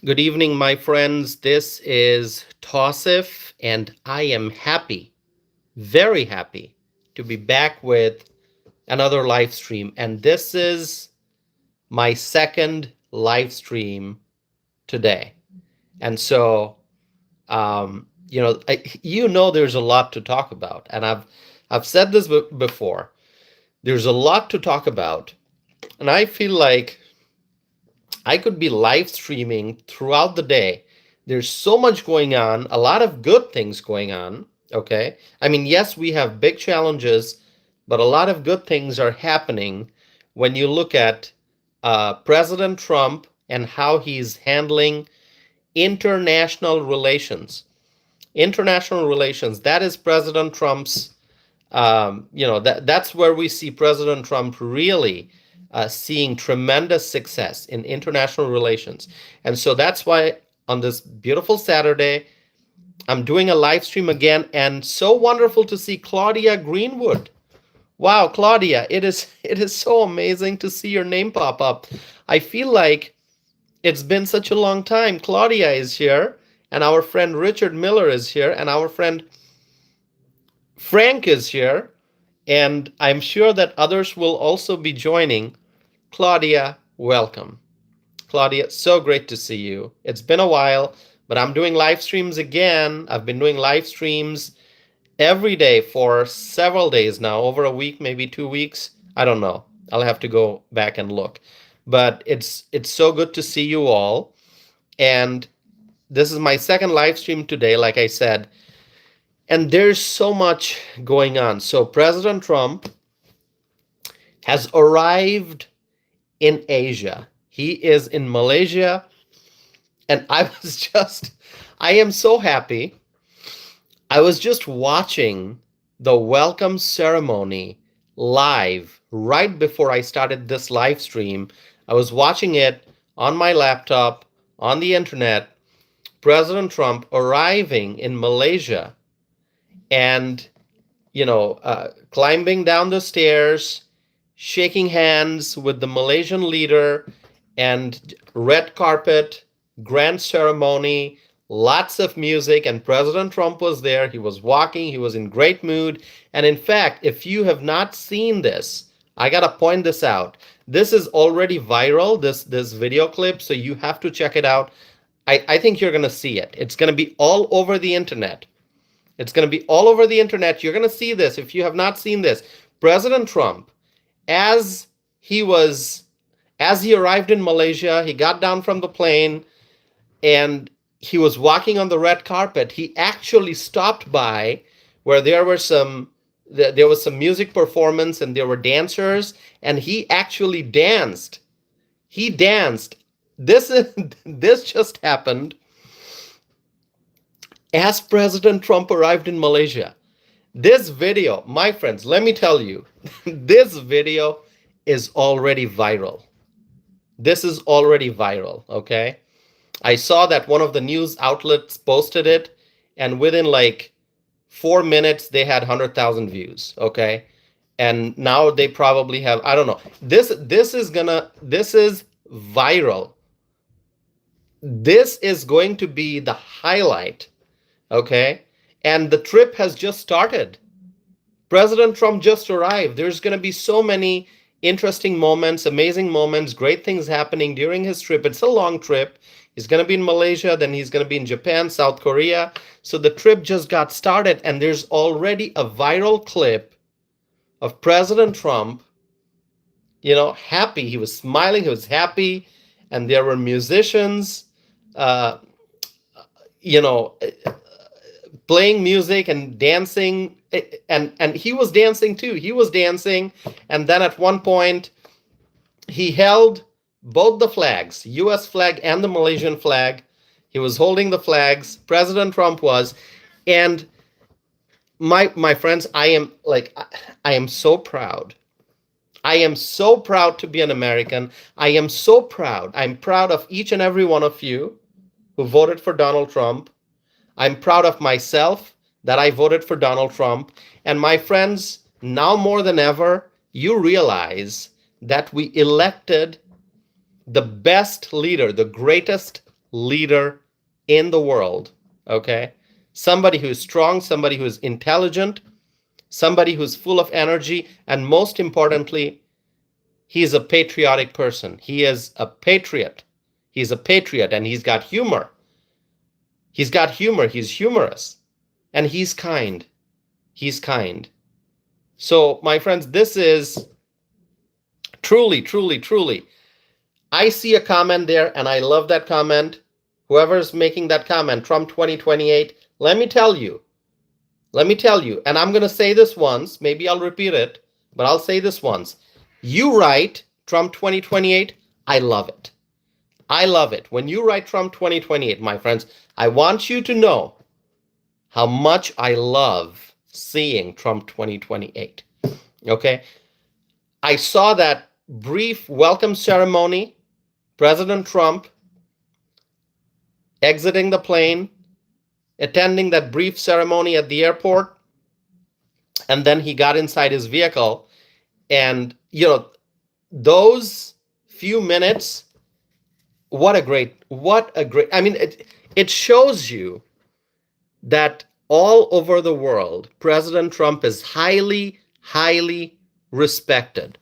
Good evening, my friends. This is Tausif, and I am happy, very happy, to be back with another live stream. And this is my second live stream today. And so, there's a lot to talk about, and I've said this before. There's a lot to talk about, and I feel like I could be live streaming throughout the day. There's so much going on, a lot of good things going on. Okay. I mean, yes, we have big challenges, but a lot of good things are happening when you look at President Trump and how he's handling international relations. International relations, that is President Trump's that's where we see President Trump really seeing tremendous success in international relations. And so that's why on this beautiful Saturday, I'm doing a live stream again, and so wonderful to see Claudia Greenwood. Wow, Claudia, it is so amazing to see your name pop up. I feel like it's been such a long time. Claudia is here, and our friend Richard Miller is here, and our friend Frank is here, and I'm sure that others will also be joining. Claudia, welcome. Claudia, so great to see you. It's been a while, but I'm doing live streams again. I've been doing live streams every day for several days now, over a week, maybe 2 weeks. I don't know. I'll have to go back and look. But it's so good to see you all. And this is my second live stream today, like I said. And there's so much going on. So President Trump has arrived in Asia. He is in Malaysia. And I am so happy. I was just watching the welcome ceremony live right before I started this live stream. I was watching it on my laptop, on the internet. President Trump arriving in Malaysia and, climbing down the stairs, shaking hands with the Malaysian leader, and red carpet, grand ceremony, lots of music, and President Trump was there. He was walking, he was in great mood. And in fact, if you have not seen this, I gotta point this out. This is already viral, this video clip, so you have to check it out. I think you're gonna see it. It's gonna be all over the internet. It's going to be all over the internet. You're going to see this if you have not seen this. President Trump, as he arrived in Malaysia, he got down from the plane and he was walking on the red carpet. He actually stopped by where there was some music performance and there were dancers, and he actually danced. He danced. This just happened as President Trump arrived in Malaysia. This video, my friends, let me tell you, this video is already viral. This is already viral, okay? I saw that one of the news outlets posted it, and within like 4 minutes, they had 100,000 views, okay? And now they probably have, I don't know. This is viral. This is going to be the highlight. Okay. And the trip has just started. President Trump just arrived. There's going to be so many interesting moments, amazing moments, great things happening during his trip. It's a long trip. He's going to be in Malaysia, then he's going to be in Japan, South Korea. So the trip just got started, and there's already a viral clip of President Trump, happy. He was smiling, he was happy, and there were musicians, playing music and dancing, and he was dancing too. He was dancing, and then at one point he held both the flags, US flag and the Malaysian flag. He was holding the flags, President Trump was. And my friends, I am so proud. I am so proud to be an American. I am so proud. I'm proud of each and every one of you who voted for Donald Trump. I'm proud of myself that I voted for Donald Trump. And my friends, now more than ever, you realize that we elected the best leader, the greatest leader in the world, okay? Somebody who is strong, somebody who is intelligent, somebody who's full of energy, and most importantly, he is a patriotic person. He is a patriot. He's a patriot, and he's got humor. He's got humor. He's humorous, and he's kind. He's kind. So, my friends, this is truly, truly, truly. I see a comment there, and I love that comment. Whoever's making that comment, Trump 2028, let me tell you, and I'm going to say this once, maybe I'll repeat it, but I'll say this once. You write Trump 2028, I love it. I love it. When you write Trump 2028, my friends, I want you to know how much I love seeing Trump 2028. Okay? I saw that brief welcome ceremony, President Trump exiting the plane, attending that brief ceremony at the airport, and then he got inside his vehicle. And, those few minutes, what a great, I mean, it shows you that all over the world, President Trump is highly, highly respected.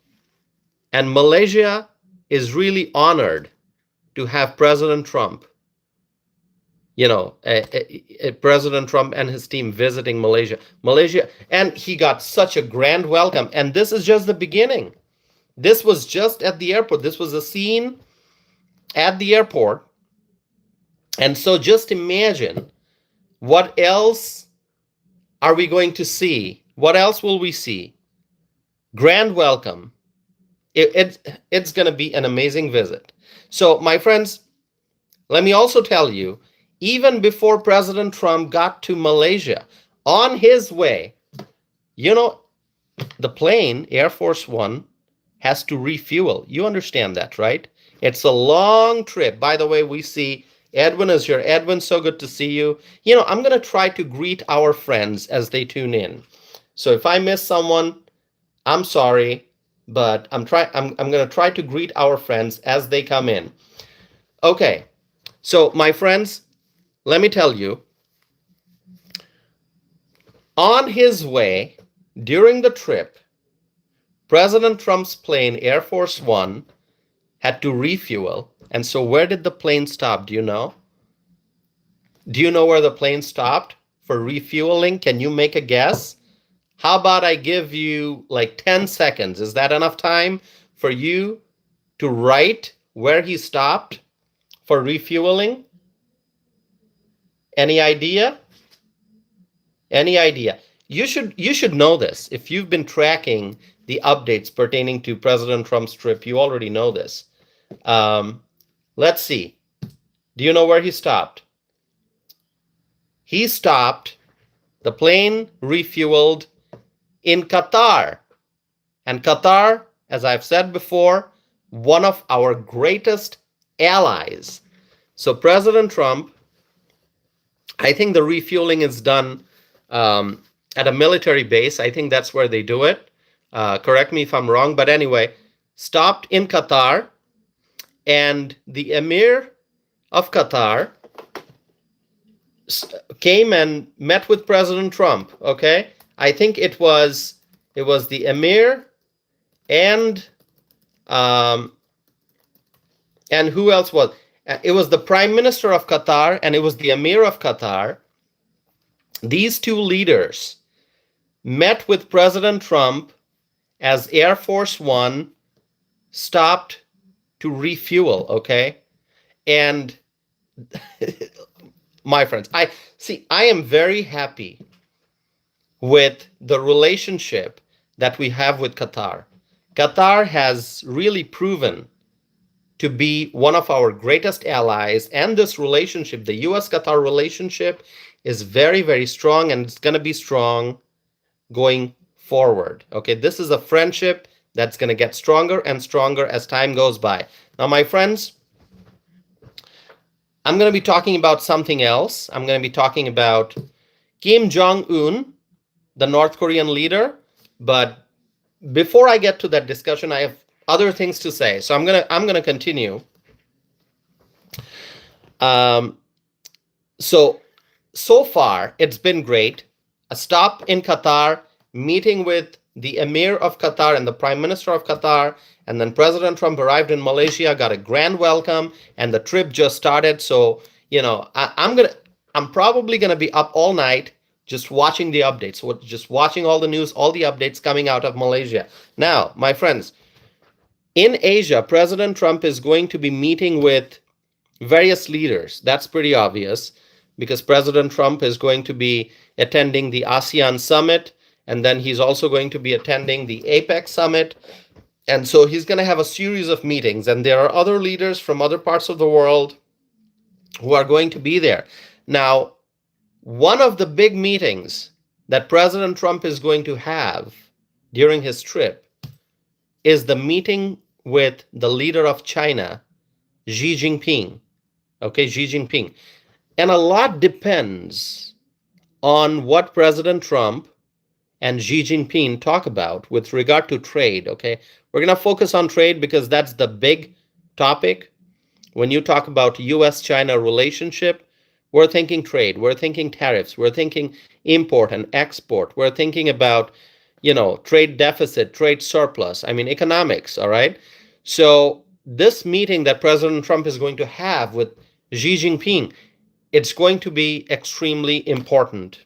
And Malaysia is really honored to have President Trump, President Trump and his team visiting Malaysia, and he got such a grand welcome. And this is just the beginning. This was just at the airport. This was a scene at the airport. And so just imagine, what else are we going to see? What else will we see? Grand welcome. It's going to be an amazing visit. So, my friends, let me also tell you, even before President Trump got to Malaysia, on his way, the plane, Air Force One, has to refuel. You understand that, right? It's a long trip. By the way, we see Edwin is here. Edwin, so good to see you. I'm going to try to greet our friends as they tune in. So if I miss someone, I'm sorry, but I'm going to try to greet our friends as they come in. Okay. So, my friends, let me tell you, on his way during the trip, President Trump's plane, Air Force One, had to refuel. And so where did the plane stop? Do you know? Do you know where the plane stopped for refueling? Can you make a guess? How about I give you like 10 seconds? Is that enough time for you to write where he stopped for refueling? Any idea? Any idea? You should know this. If you've been tracking the updates pertaining to President Trump's trip, you already know this. Let's see. Do you know where he stopped? He stopped, the plane refueled in Qatar. And Qatar, as I've said before, one of our greatest allies. So President Trump, I think the refueling is done at a military base. I think that's where they do it. Correct me if I'm wrong. But anyway, stopped in Qatar. And the Emir of Qatar came and met with President Trump. Okay, I think it was the Emir and who else was? It was the Prime Minister of Qatar and it was the Emir of Qatar. These two leaders met with President Trump as Air Force One stopped to refuel, okay? And my friends, I am very happy with the relationship that we have with Qatar. Qatar has really proven to be one of our greatest allies, and this relationship, the US-Qatar relationship, is very, very strong, and it's going to be strong going forward. Okay, this is a friendship that's going to get stronger and stronger as time goes by. Now, my friends, I'm going to be talking about something else. I'm going to be talking about Kim Jong-un, the North Korean leader. But before I get to that discussion, I have other things to say. So I'm going to continue. Um, so so far it's been great. A stop in Qatar, meeting with the Emir of Qatar and the Prime Minister of Qatar, and then President Trump arrived in Malaysia, got a grand welcome, and the trip just started. So I'm probably gonna be up all night just watching the updates, just watching all the news, all the updates coming out of Malaysia. Now, my friends, in Asia, President Trump is going to be meeting with various leaders. That's pretty obvious because President Trump is going to be attending the ASEAN summit, and then he's also going to be attending the APEC summit. And so he's going to have a series of meetings, and there are other leaders from other parts of the world who are going to be there. Now, one of the big meetings that President Trump is going to have during his trip is the meeting with the leader of China, Xi Jinping. Okay, Xi Jinping. And a lot depends on what President Trump and Xi Jinping talk about with regard to trade. Okay, we're going to focus on trade because that's the big topic. When you talk about US-China relationship, we're thinking trade, we're thinking tariffs, we're thinking import and export, we're thinking about, trade deficit, trade surplus, I mean, economics, all right? So this meeting that President Trump is going to have with Xi Jinping, it's going to be extremely important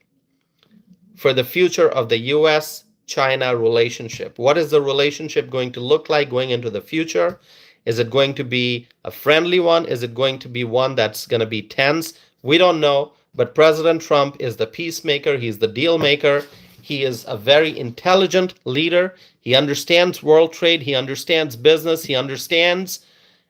for the future of the US-China relationship. What is the relationship going to look like going into the future? Is it going to be a friendly one? Is it going to be one that's going to be tense? We don't know, but President Trump is the peacemaker. He's the deal maker. He is a very intelligent leader. He understands world trade. He understands business. He understands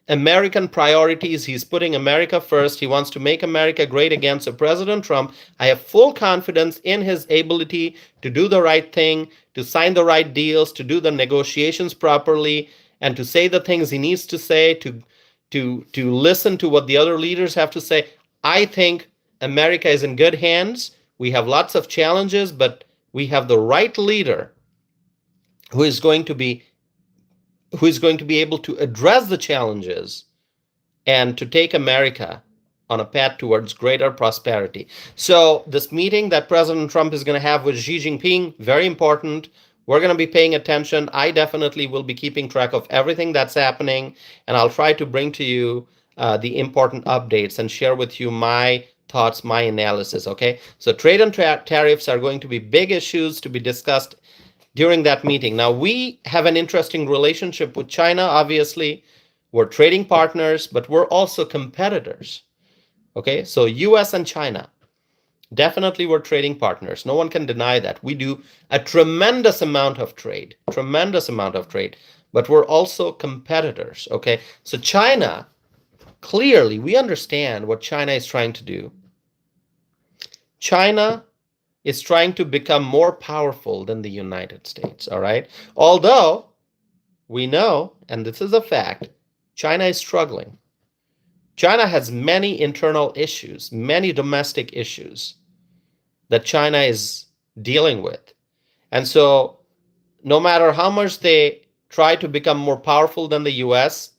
American priorities. He's putting America first. He wants to make America great again. So President Trump, I have full confidence in his ability to do the right thing, to sign the right deals, to do the negotiations properly, and to say the things he needs to say, to listen to what the other leaders have to say. I think America is in good hands. We have lots of challenges, but we have the right leader who is going to be able to address the challenges and to take America on a path towards greater prosperity. So this meeting that President Trump is going to have with Xi Jinping, very important. We're going to be paying attention. I definitely will be keeping track of everything that's happening, and I'll try to bring to you the important updates and share with you my thoughts, my analysis, okay? So trade and tariffs are going to be big issues to be discussed during that meeting. Now, we have an interesting relationship with China, obviously. We're trading partners, but we're also competitors, okay? So US and China, definitely we're trading partners. No one can deny that. We do a tremendous amount of trade, but we're also competitors, okay? So China, clearly, we understand what China is trying to do. China is trying to become more powerful than the United States, all right? Although we know, and this is a fact, China is struggling. China has many internal issues, many domestic issues that China is dealing with. And so no matter how much they try to become more powerful than the US,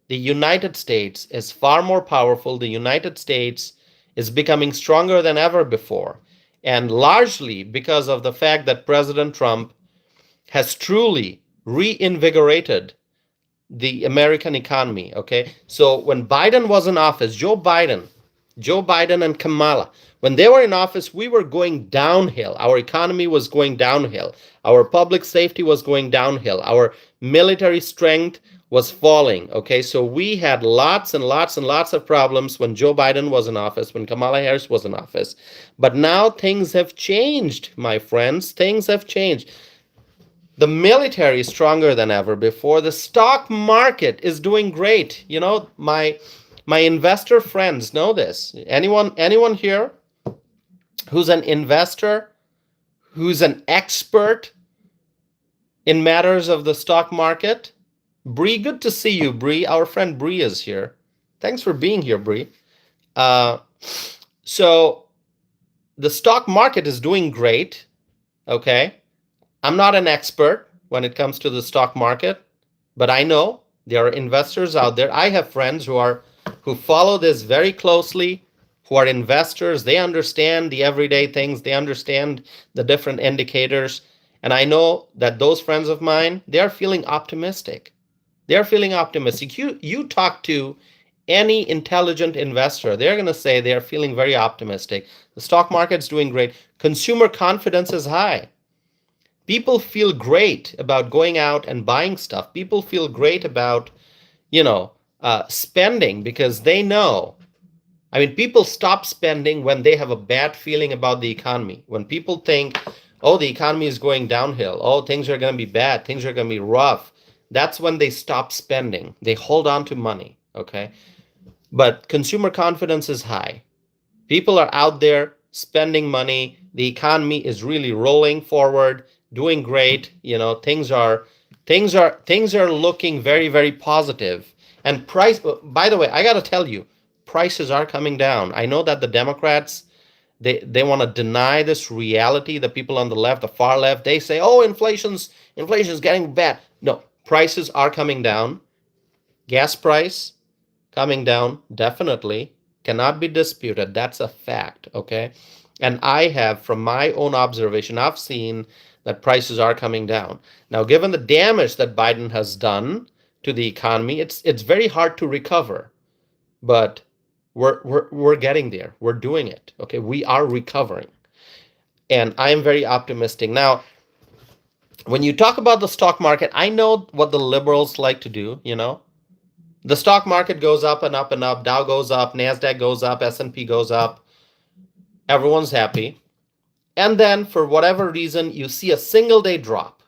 the United States is far more powerful. The United States is becoming stronger than ever before. And largely because of the fact that President Trump has truly reinvigorated the American economy, okay? So when Biden was in office, Joe Biden and Kamala, when they were in office, we were going downhill. Our economy was going downhill. Our public safety was going downhill. Our military strength was falling, okay? So we had lots and lots and lots of problems when Joe Biden was in office, when Kamala Harris was in office. But now things have changed, my friends. Things have changed. The military is stronger than ever before. The stock market is doing great. My investor friends know this. Anyone here who's an investor, who's an expert in matters of the stock market? Bree, good to see you, Bree. Our friend Bree is here. Thanks for being here, Bree. So the stock market is doing great, okay? I'm not an expert when it comes to the stock market, but I know there are investors out there. I have friends who are who follow this very closely, who are investors. They understand the everyday things, they understand the different indicators. And I know that those friends of mine, they are feeling optimistic. They're feeling optimistic. You talk to any intelligent investor, they're going to say they're feeling very optimistic. The stock market's doing great. Consumer confidence is high. People feel great about going out and buying stuff. People feel great about, you know, spending because they know. I mean, people stop spending when they have a bad feeling about the economy. When people think, oh, the economy is going downhill, oh, things are going to be bad, things are going to be rough, that's when they stop spending. They hold on to money, okay? But consumer confidence is high. People are out there spending money. The economy is really rolling forward, doing great. You know, things are looking very, very positive. And price, by the way, I got to tell you, prices are coming down. I know that the Democrats, they want to deny this reality. The people on the left, the far left, they say, "Oh, inflation's getting bad." No, prices are coming down. Gas price coming down, definitely cannot be disputed. That's a fact, okay? And I have, from my own observation, I've seen that prices are coming down. Now, given the damage that Biden has done to the economy, it's very hard to recover. But we're getting there. We're doing it. Okay, we are recovering, and I am very optimistic. Now, when you talk about the stock market, I know what the liberals like to do. You know, the stock market goes up and up and up. Dow goes up, Nasdaq goes up, S&P goes up. Everyone's happy, and then for whatever reason, you see a single day drop.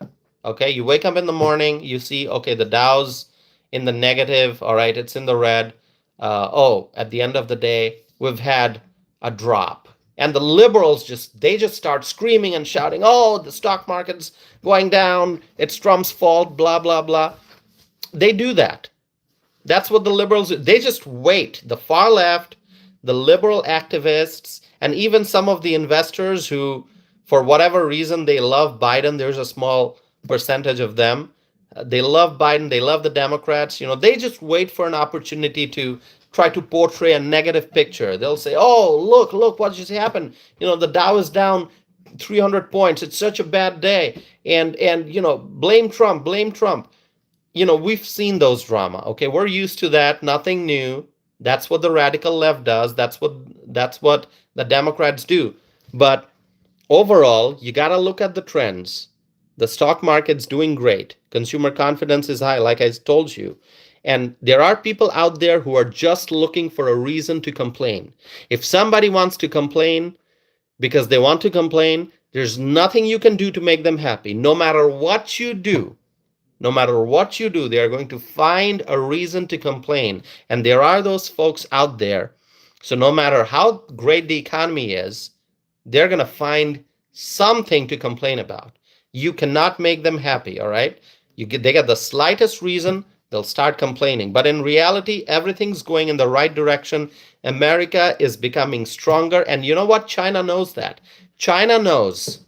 Okay, you wake up in the morning, you see, okay, the Dow's in the negative. All right, it's in the red. Oh, at the end of the day, we've had a drop. And the liberals just start screaming and shouting, oh, the stock market's going down, it's Trump's fault, blah, blah, blah. They do that. That's what the liberals do. They just wait. The far left, the liberal activists, and even some of the investors who, for whatever reason, they love Biden. There's a small percentage of them. They love Biden. They love the Democrats. You know, they just wait for an opportunity to try to portray a negative picture. They'll say, "Oh, look what just happened. You know, the Dow is down 300 points. It's such a bad day." And you know, blame Trump, blame Trump. You know, we've seen those drama. Okay, we're used to that. Nothing new. That's what the radical left does. That's what the Democrats do. But overall, you got to look at the trends. The stock market's doing great. Consumer confidence is high, like I told you. And there are people out there who are just looking for a reason to complain. If somebody wants to complain because they want to complain, there's nothing you can do to make them happy. No matter what you do, no matter what you do, they are going to find a reason to complain. And there are those folks out there. So no matter how great the economy is, they're going to find something to complain about. You cannot make them happy, all right? They get the slightest reason, they'll start complaining. But in reality, everything's going in the right direction. America is becoming stronger. And you know what? China knows that. China knows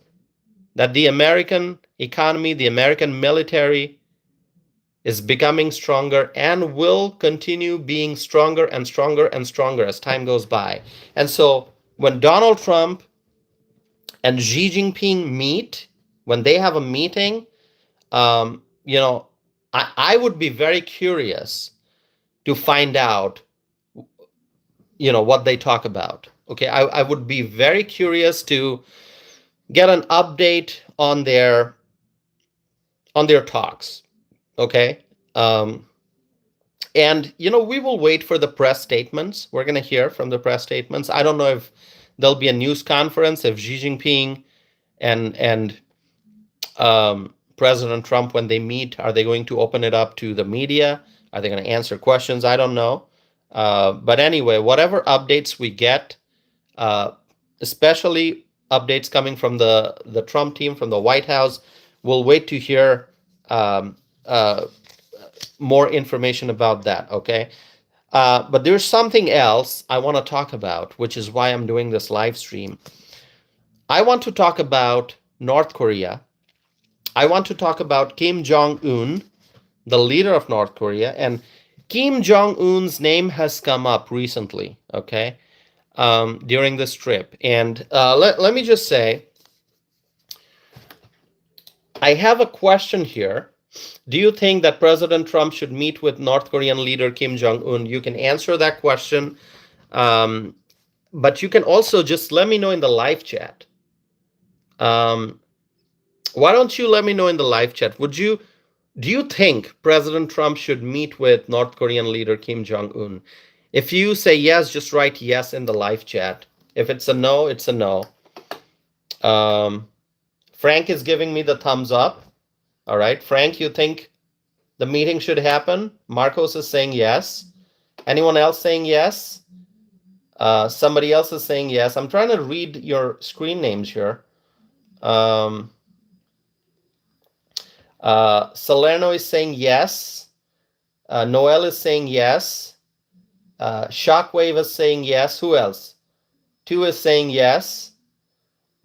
that the American economy, the American military is becoming stronger and will continue being stronger and stronger and stronger as time goes by. And so when Donald Trump and Xi Jinping meet, when they have a meeting, you know, I would be very curious to find out, you know, what they talk about. Okay, I would be very curious to get an update on their talks. Okay, and you know, we will wait for the press statements. We're going to hear from the press statements. I don't know if there'll be a news conference, if Xi Jinping and President Trump, when they meet, are they going to open it up to the media? Are they going to answer questions? I don't know. But anyway, whatever updates we get, especially updates coming from the Trump team, from the White House, we'll wait to hear more information about that, okay? But there's something else I want to talk about, which is why I'm doing this live stream. I want to talk about North Korea. I want to talk about Kim Jong-un, the leader of North Korea. And Kim Jong-un's name has come up recently, okay, during this trip. And let me just say, I have a question here. Do you think that President Trump should meet with North Korean leader Kim Jong-un? You can answer that question, but you can also just let me know in the live chat. Why don't you let me know in the live chat? Do you think President Trump should meet with North Korean leader Kim Jong-un? If you say yes, just write yes in the live chat. If it's a no, it's a no. Frank is giving me the thumbs up. All right, Frank, you think the meeting should happen? Marcos is saying yes. Anyone else saying yes? Somebody else is saying yes. I'm trying to read your screen names here. Salerno is saying yes. Noel is saying yes. Shockwave is saying yes. Who else? 2 is saying yes.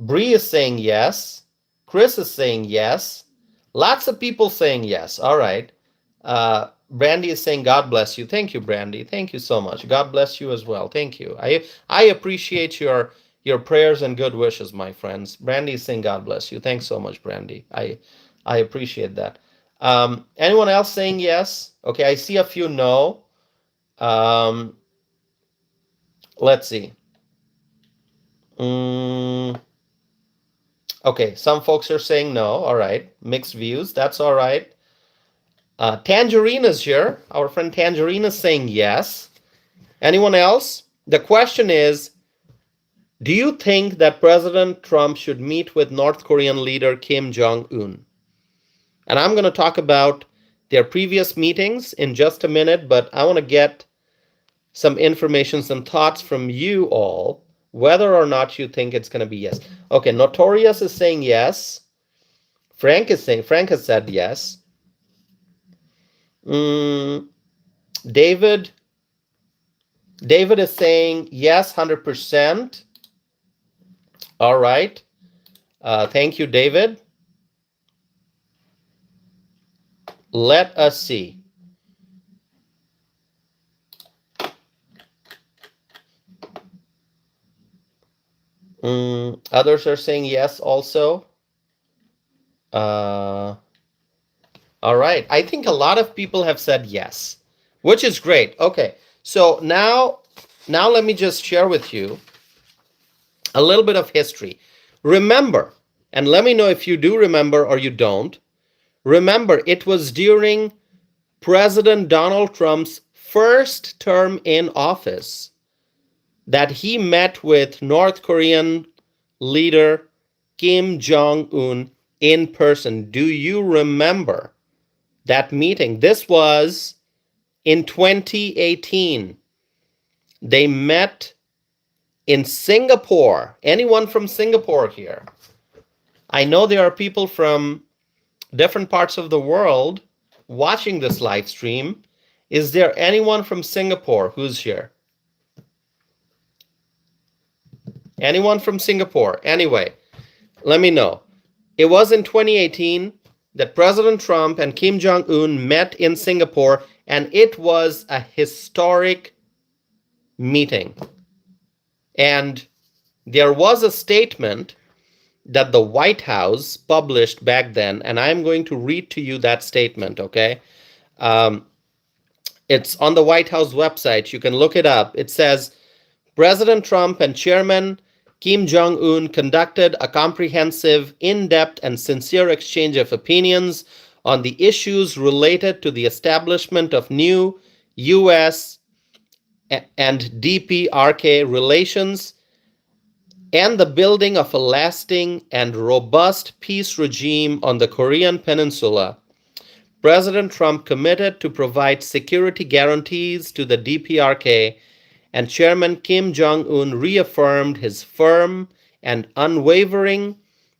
Bree is saying yes. Chris is saying yes. Lots of people saying yes. All right. Brandy is saying God bless you. Thank you, Brandy. Thank you so much. God bless you as well. Thank you. I appreciate your prayers and good wishes, my friends. Brandy is saying God bless you. Thanks so much, Brandy. I appreciate that. Anyone else saying yes? Okay, I see a few no. Let's see. Okay, some folks are saying no. All right, mixed views. That's all right. Tangerine is here. Our friend Tangerine is saying yes. Anyone else? The question is, do you think that President Trump should meet with North Korean leader Kim Jong-un? And I'm going to talk about their previous meetings in just a minute, but I want to get some information, some thoughts from you all, whether or not you think it's going to be yes. Okay, Notorious is saying yes. Frank has said yes. David is saying yes, 100%. All right. Thank you, David. Let us see. Others are saying yes also. All right. I think a lot of people have said yes, which is great. Okay. So now let me just share with you a little bit of history. Remember, and let me know if you do remember or you don't. Remember, it was during President Donald Trump's first term in office that he met with North Korean leader Kim Jong-un in person. Do you remember that meeting? This was in 2018. They met in Singapore. Anyone from Singapore here? I know there are people from different parts of the world watching this live stream. Is there anyone from Singapore who's here? Anyone from Singapore? Anyway, let me know. It was in 2018 that President Trump and Kim Jong-un met in Singapore, and it was a historic meeting. And there was a statement that the White House published back then, and I'm going to read to you that statement, okay? It's on the White House website. You can look it up. It says, President Trump and Chairman Kim Jong-un conducted a comprehensive, in-depth, and sincere exchange of opinions on the issues related to the establishment of new U.S. and DPRK relations and the building of a lasting and robust peace regime on the Korean Peninsula. President Trump committed to provide security guarantees to the DPRK, and Chairman Kim Jong-un reaffirmed his firm and unwavering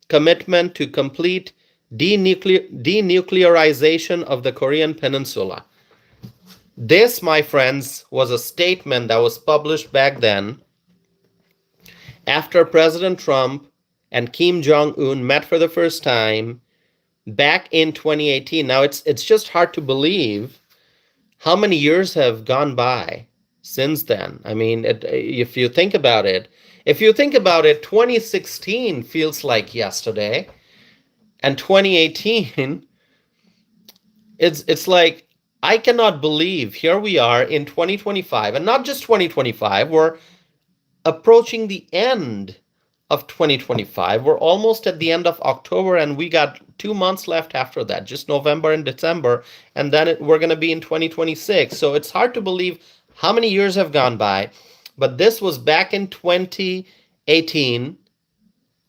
commitment to complete denuclearization of the Korean Peninsula. This, my friends, was a statement that was published back then after President Trump and Kim Jong-un met for the first time back in 2018. Now, it's just hard to believe how many years have gone by since then? I mean, if you think about it, 2016 feels like yesterday, and 2018, it's like I cannot believe here we are in 2025, and not just 2025, we're approaching the end of 2025. We're almost at the end of October, and we got 2 months left after that, just November and December, and then we're going to be in 2026. So it's hard to believe how many years have gone by. But this was back in 2018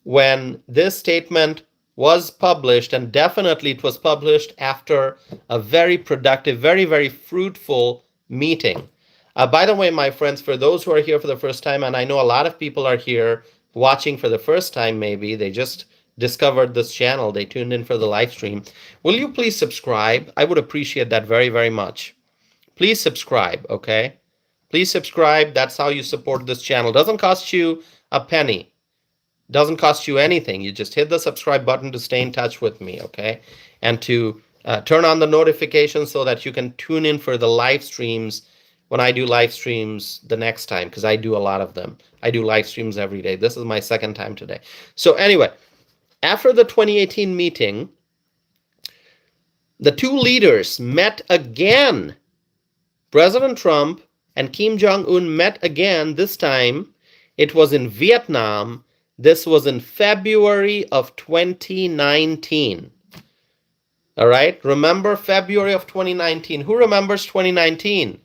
when this statement was published, and definitely it was published after a very productive, very, very fruitful meeting. By the way, my friends, for those who are here for the first time, and I know a lot of people are here watching for the first time, maybe they just discovered this channel, they tuned in for the live stream. Will you please subscribe? I would appreciate that very, very much. Please subscribe, okay? Please subscribe. That's how you support this channel. Doesn't cost you a penny. Doesn't cost you anything. You just hit the subscribe button to stay in touch with me, okay? And to turn on the notifications so that you can tune in for the live streams when I do live streams the next time, because I do a lot of them. I do live streams every day. This is my second time today. So anyway, after the 2018 meeting, the two leaders met again. President Trump and Kim Jong-un met again. This time it was in Vietnam. This was in February of 2019. All right, remember February of 2019. Who remembers 2019?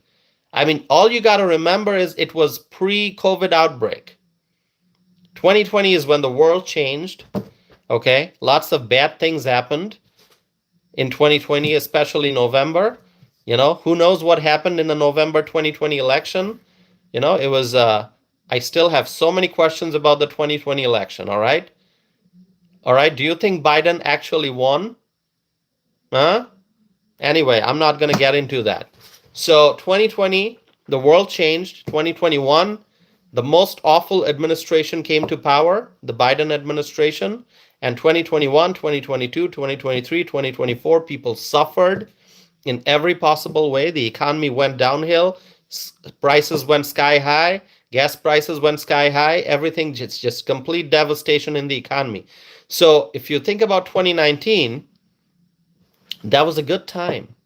I mean, all you got to remember is it was pre-COVID outbreak. 2020 is when the world changed, okay? Lots of bad things happened in 2020, especially November. You know, who knows what happened in the November 2020 election? You know, it was, I still have so many questions about the 2020 election, all right? All right, do you think Biden actually won? Huh? Anyway, I'm not going to get into that. So 2020, the world changed. 2021, the most awful administration came to power, the Biden administration. And 2021, 2022, 2023, 2024, people suffered in every possible way. The economy went downhill. Prices went sky high. Gas prices went sky high. Everything, just complete devastation in the economy. So if you think about 2019, that was a good time.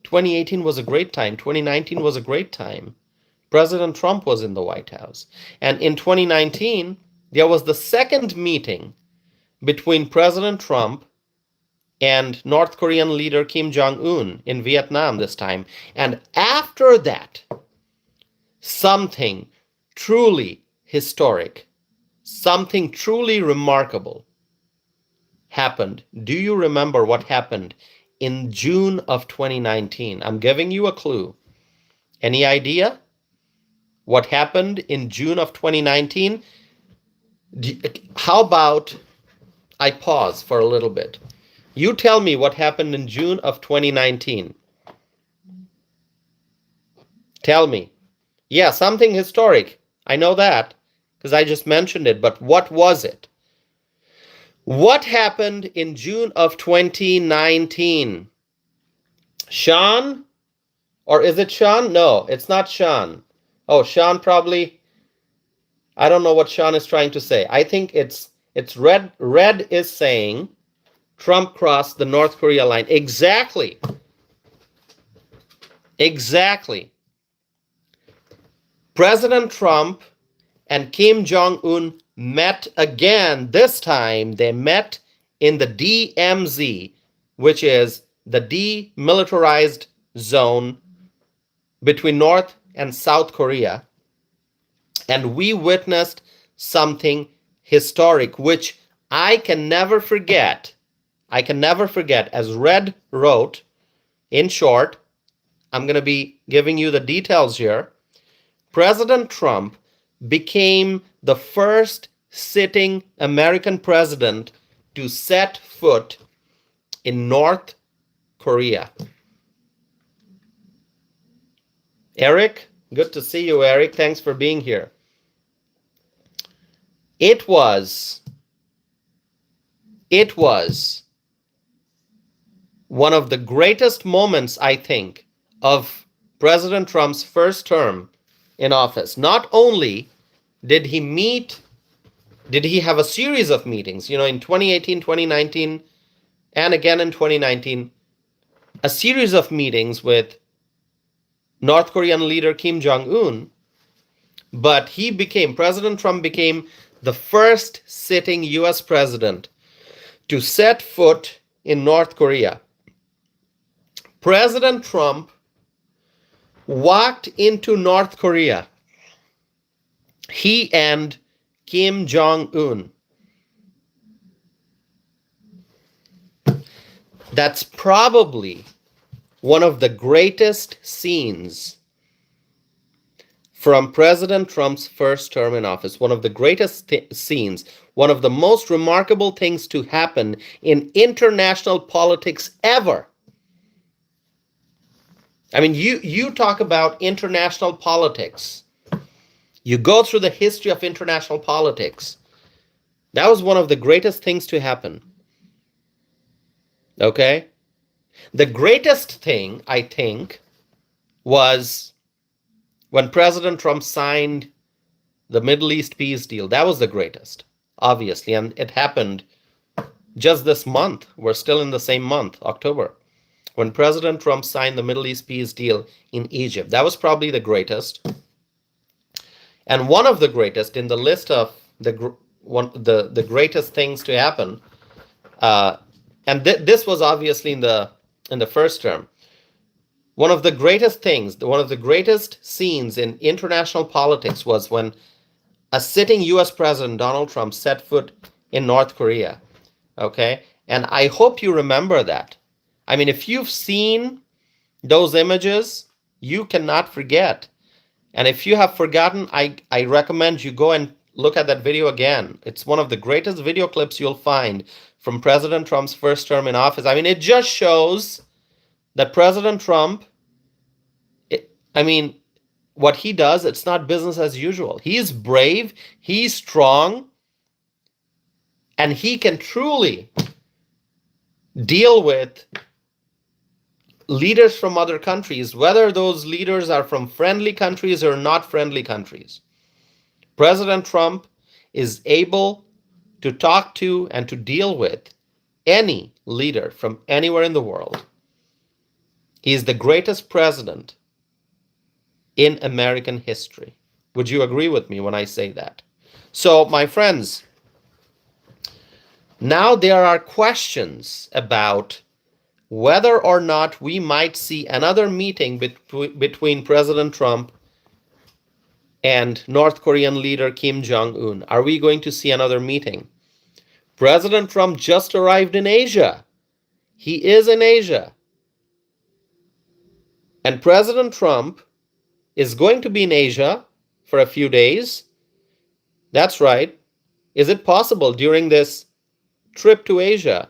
2018 was a great time. 2019 was a great time. President Trump was in the White House. And in 2019, there was the second meeting between President Trump and North Korean leader Kim Jong-un in Vietnam this time. And after that, something truly historic, something truly remarkable happened. Do you remember what happened in June of 2019? I'm giving you a clue. Any idea what happened in June of 2019? How about I pause for a little bit? You tell me what happened in June of 2019. Tell me. Yeah, something historic. I know that because I just mentioned it, but what was it? What happened in June of 2019? Sean? Or is it Sean? No, it's not Sean. Oh, Sean probably. I don't know what Sean is trying to say. I think it's Red. Red is saying Trump crossed the North Korea line. Exactly. Exactly. President Trump and Kim Jong-un met again. This time they met in the DMZ, which is the demilitarized zone between North and South Korea. And we witnessed something historic, which I can never forget. I can never forget. As Red wrote, in short, I'm going to be giving you the details here. President Trump became the first sitting American president to set foot in North Korea. Eric, good to see you, Eric. Thanks for being here. It was one of the greatest moments, I think, of President Trump's first term in office, not only did he have a series of meetings, in 2018, 2019, and again in 2019, a series of meetings with North Korean leader Kim Jong-un, but President Trump became the first sitting US president to set foot in North Korea. President Trump walked into North Korea. He and Kim Jong-un. That's probably one of the greatest scenes from President Trump's first term in office. One of the greatest scenes, one of the most remarkable things to happen in international politics ever. I mean, you talk about international politics. You go through the history of international politics. That was one of the greatest things to happen. Okay? The greatest thing, I think, was when President Trump signed the Middle East peace deal. That was the greatest, obviously. And it happened just this month. We're still in the same month, October, when President Trump signed the Middle East peace deal in Egypt. That was probably the greatest. And one of the greatest in the list of the greatest things to happen, this was obviously in the first term. One of the greatest things, one of the greatest scenes in international politics was when a sitting US President, Donald Trump, set foot in North Korea. Okay? And I hope you remember that. I mean, if you've seen those images, you cannot forget. And if you have forgotten, I recommend you go and look at that video again. It's one of the greatest video clips you'll find from President Trump's first term in office. I mean, it just shows that President Trump, what he does, it's not business as usual. He's brave, he's strong, and he can truly deal with leaders from other countries, whether those leaders are from friendly countries or not friendly countries. President Trump is able to talk to and to deal with any leader from anywhere in the world. He is the greatest president in American history. Would you agree with me when I say that? So, my friends, now there are questions about whether or not we might see another meeting between President Trump and North Korean leader Kim Jong-un. Are we going to see another meeting? President Trump just arrived in Asia. He is in Asia. And President Trump is going to be in Asia for a few days. That's right. Is it possible during this trip to Asia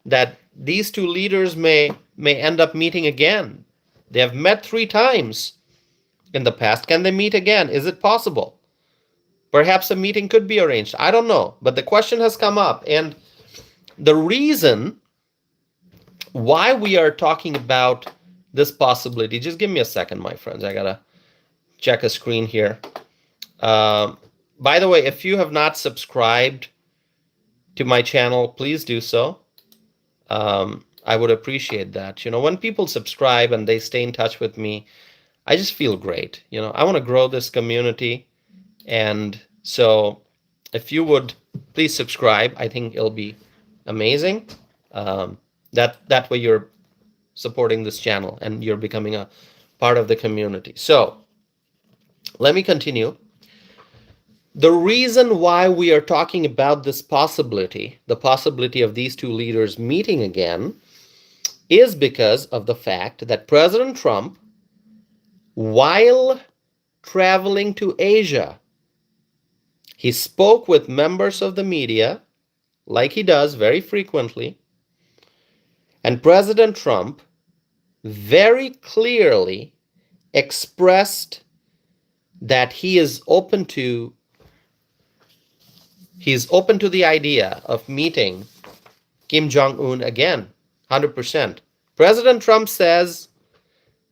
that these two leaders may end up meeting again? They have met 3 times in the past. Can they meet again? Is it possible? Perhaps a meeting could be arranged. I don't know. But the question has come up. And the reason why we are talking about this possibility, just give me a second, my friends. I got to check a screen here. By the way, if you have not subscribed to my channel, please do so. I would appreciate that. When people subscribe and they stay in touch with me, I just feel great. I want to grow this community. And so if you would please subscribe, I think it'll be amazing. That way you're supporting this channel and you're becoming a part of the community. So let me continue. The reason why we are talking about this possibility, the possibility of these two leaders meeting again, is because of the fact that President Trump, while traveling to Asia, he spoke with members of the media, like he does very frequently, and President Trump very clearly expressed that he is open to the idea of meeting Kim Jong-un again, 100%. President Trump says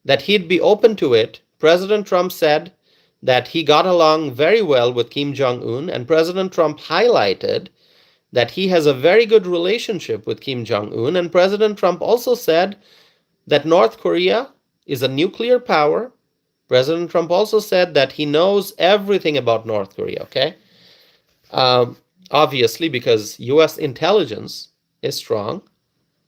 that he'd be open to it. President Trump said that he got along very well with Kim Jong-un, and President Trump highlighted that he has a very good relationship with Kim Jong-un, and President Trump also said that North Korea is a nuclear power. President Trump also said that he knows everything about North Korea, okay? Obviously, because US intelligence is strong,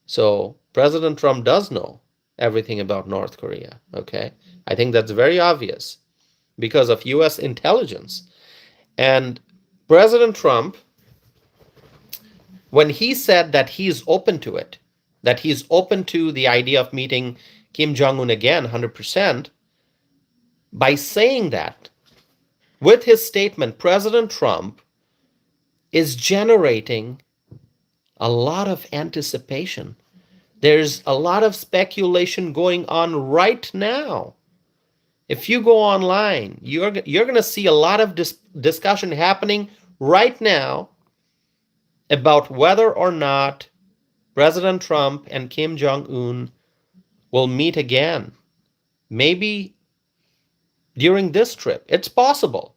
so President Trump does know everything about North Korea, okay? I think that's very obvious because of US intelligence. And President Trump, when he said that he's open to it, that he's open to the idea of meeting Kim Jong-un again 100%, by saying that, with his statement, President Trump is generating a lot of anticipation. There's a lot of speculation going on right now. If you go online, you're going to see a lot of discussion happening right now about whether or not President Trump and Kim Jong-un will meet again. Maybe during this trip. It's possible.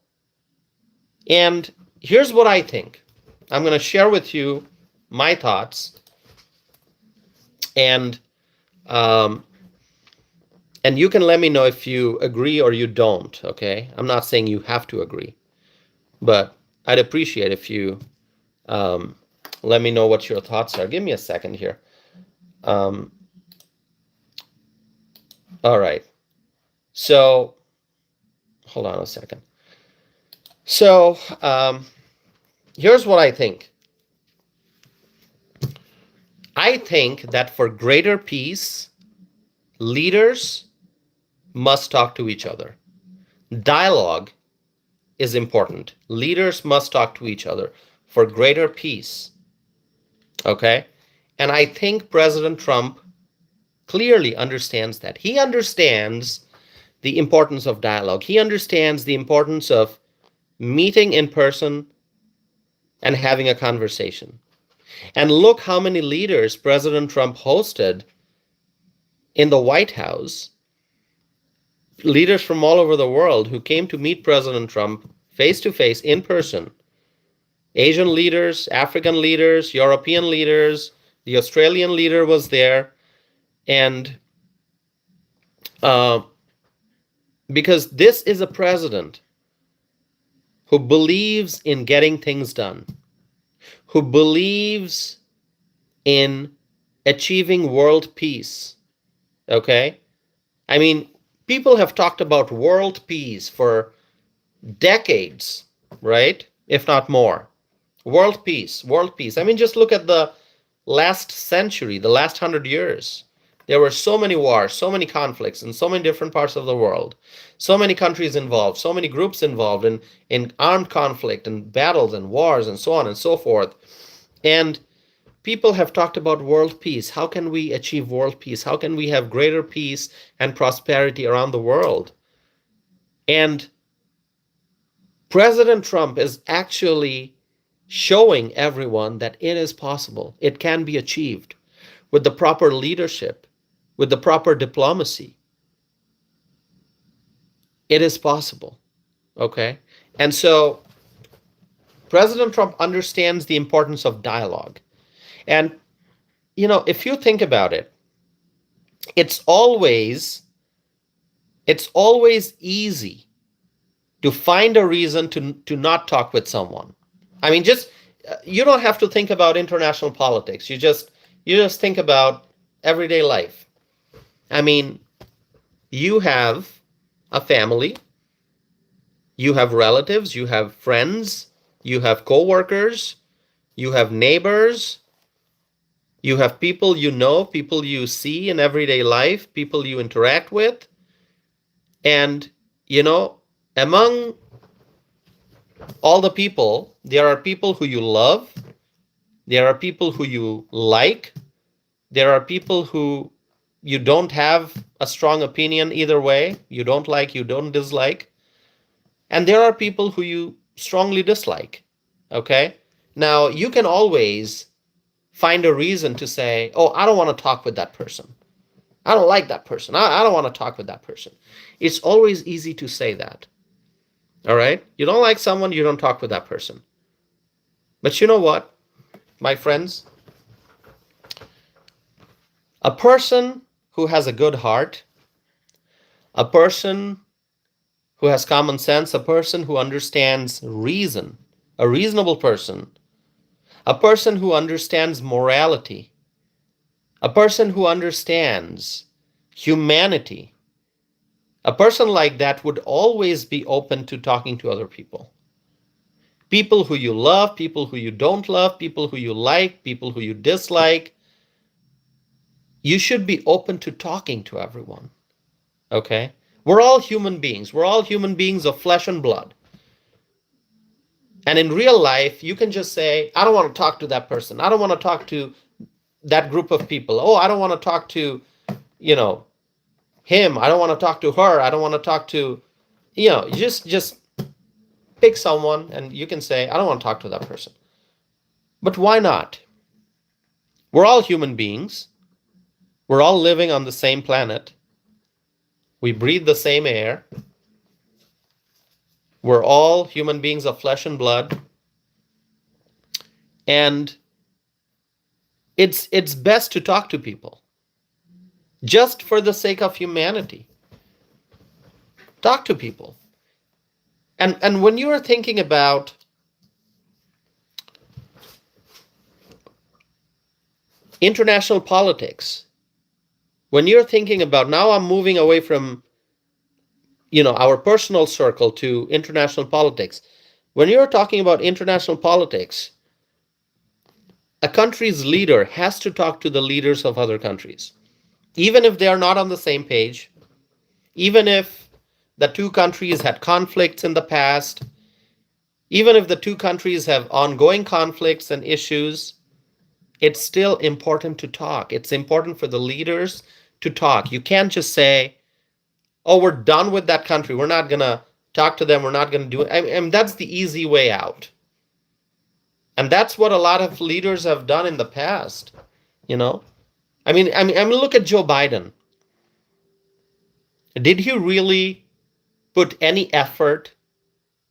And here's what I think. I'm going to share with you my thoughts. And you can let me know if you agree or you don't, okay? I'm not saying you have to agree. But I'd appreciate if you let me know what your thoughts are. Give me a second here. All right. So, hold on a second. So, here's what I think. I think that for greater peace, leaders must talk to each other. Dialogue is important. Leaders must talk to each other for greater peace. Okay? And I think President Trump clearly understands that. He understands the importance of dialogue. He understands the importance of meeting in person and having a conversation. And look how many leaders President Trump hosted in the White House. Leaders from all over the world who came to meet President Trump face to face in person. Asian leaders, African leaders, European leaders, the Australian leader was there. And because this is a president who believes in getting things done, who believes in achieving world peace, okay? I mean, people have talked about world peace for decades, right? If not more. World peace, world peace. I mean, just look at the last century, the last 100 years. There were so many wars, so many conflicts in so many different parts of the world, so many countries involved, so many groups involved in armed conflict and battles and wars and so on and so forth. And people have talked about world peace. How can we achieve world peace? How can we have greater peace and prosperity around the world? And President Trump is actually showing everyone that it is possible. It can be achieved with the proper leadership, with the proper diplomacy. It is possible, okay? And so President Trump understands the importance of dialogue. And, you know, if you think about it, it's always easy to find a reason to not talk with someone. I mean, just, you don't have to think about international politics. You just think about everyday life. I mean, you have a family, you have relatives, you have friends, you have coworkers, you have neighbors, you have people you know, people you see in everyday life, people you interact with. And, you know, among all the people, there are people who you love, there are people who you like, there are people who you don't have a strong opinion either way, you don't like, you don't dislike, and there are people who you strongly dislike, okay? Now, you can always find a reason to say, oh, I don't want to talk with that person. I don't like that person. I don't want to talk with that person. It's always easy to say that. All right? You don't like someone, you don't talk with that person. But you know what, my friends? A person who has a good heart, a person who has common sense, a person who understands reason, a reasonable person, a person who understands morality, a person who understands humanity, a person like that would always be open to talking to other people. People who you love, people who you don't love, people who you like, people who you dislike. You should be open to talking to everyone. Okay? We're all human beings. We're all human beings of flesh and blood. And in real life, you can just say, I don't want to talk to that person. I don't want to talk to that group of people. Oh, I don't want to talk to, you know, him. I don't want to talk to her. I don't want to talk to, just pick someone and you can say, I don't want to talk to that person. But why not? We're all human beings. We're all living on the same planet. We breathe the same air. We're all human beings of flesh and blood. And it's best to talk to people just for the sake of humanity. Talk to people. And when you are thinking about international politics, when you're thinking about, now I'm moving away from our personal circle to international politics. When you're talking about international politics, a country's leader has to talk to the leaders of other countries, even if they are not on the same page, even if the two countries had conflicts in the past, even if the two countries have ongoing conflicts and issues. It's still important to talk. It's important for the leaders to talk. You can't just say, oh, we're done with that country. We're not going to talk to them. We're not going to do it. I mean, that's the easy way out. And that's what a lot of leaders have done in the past. I mean, look at Joe Biden. Did he really put any effort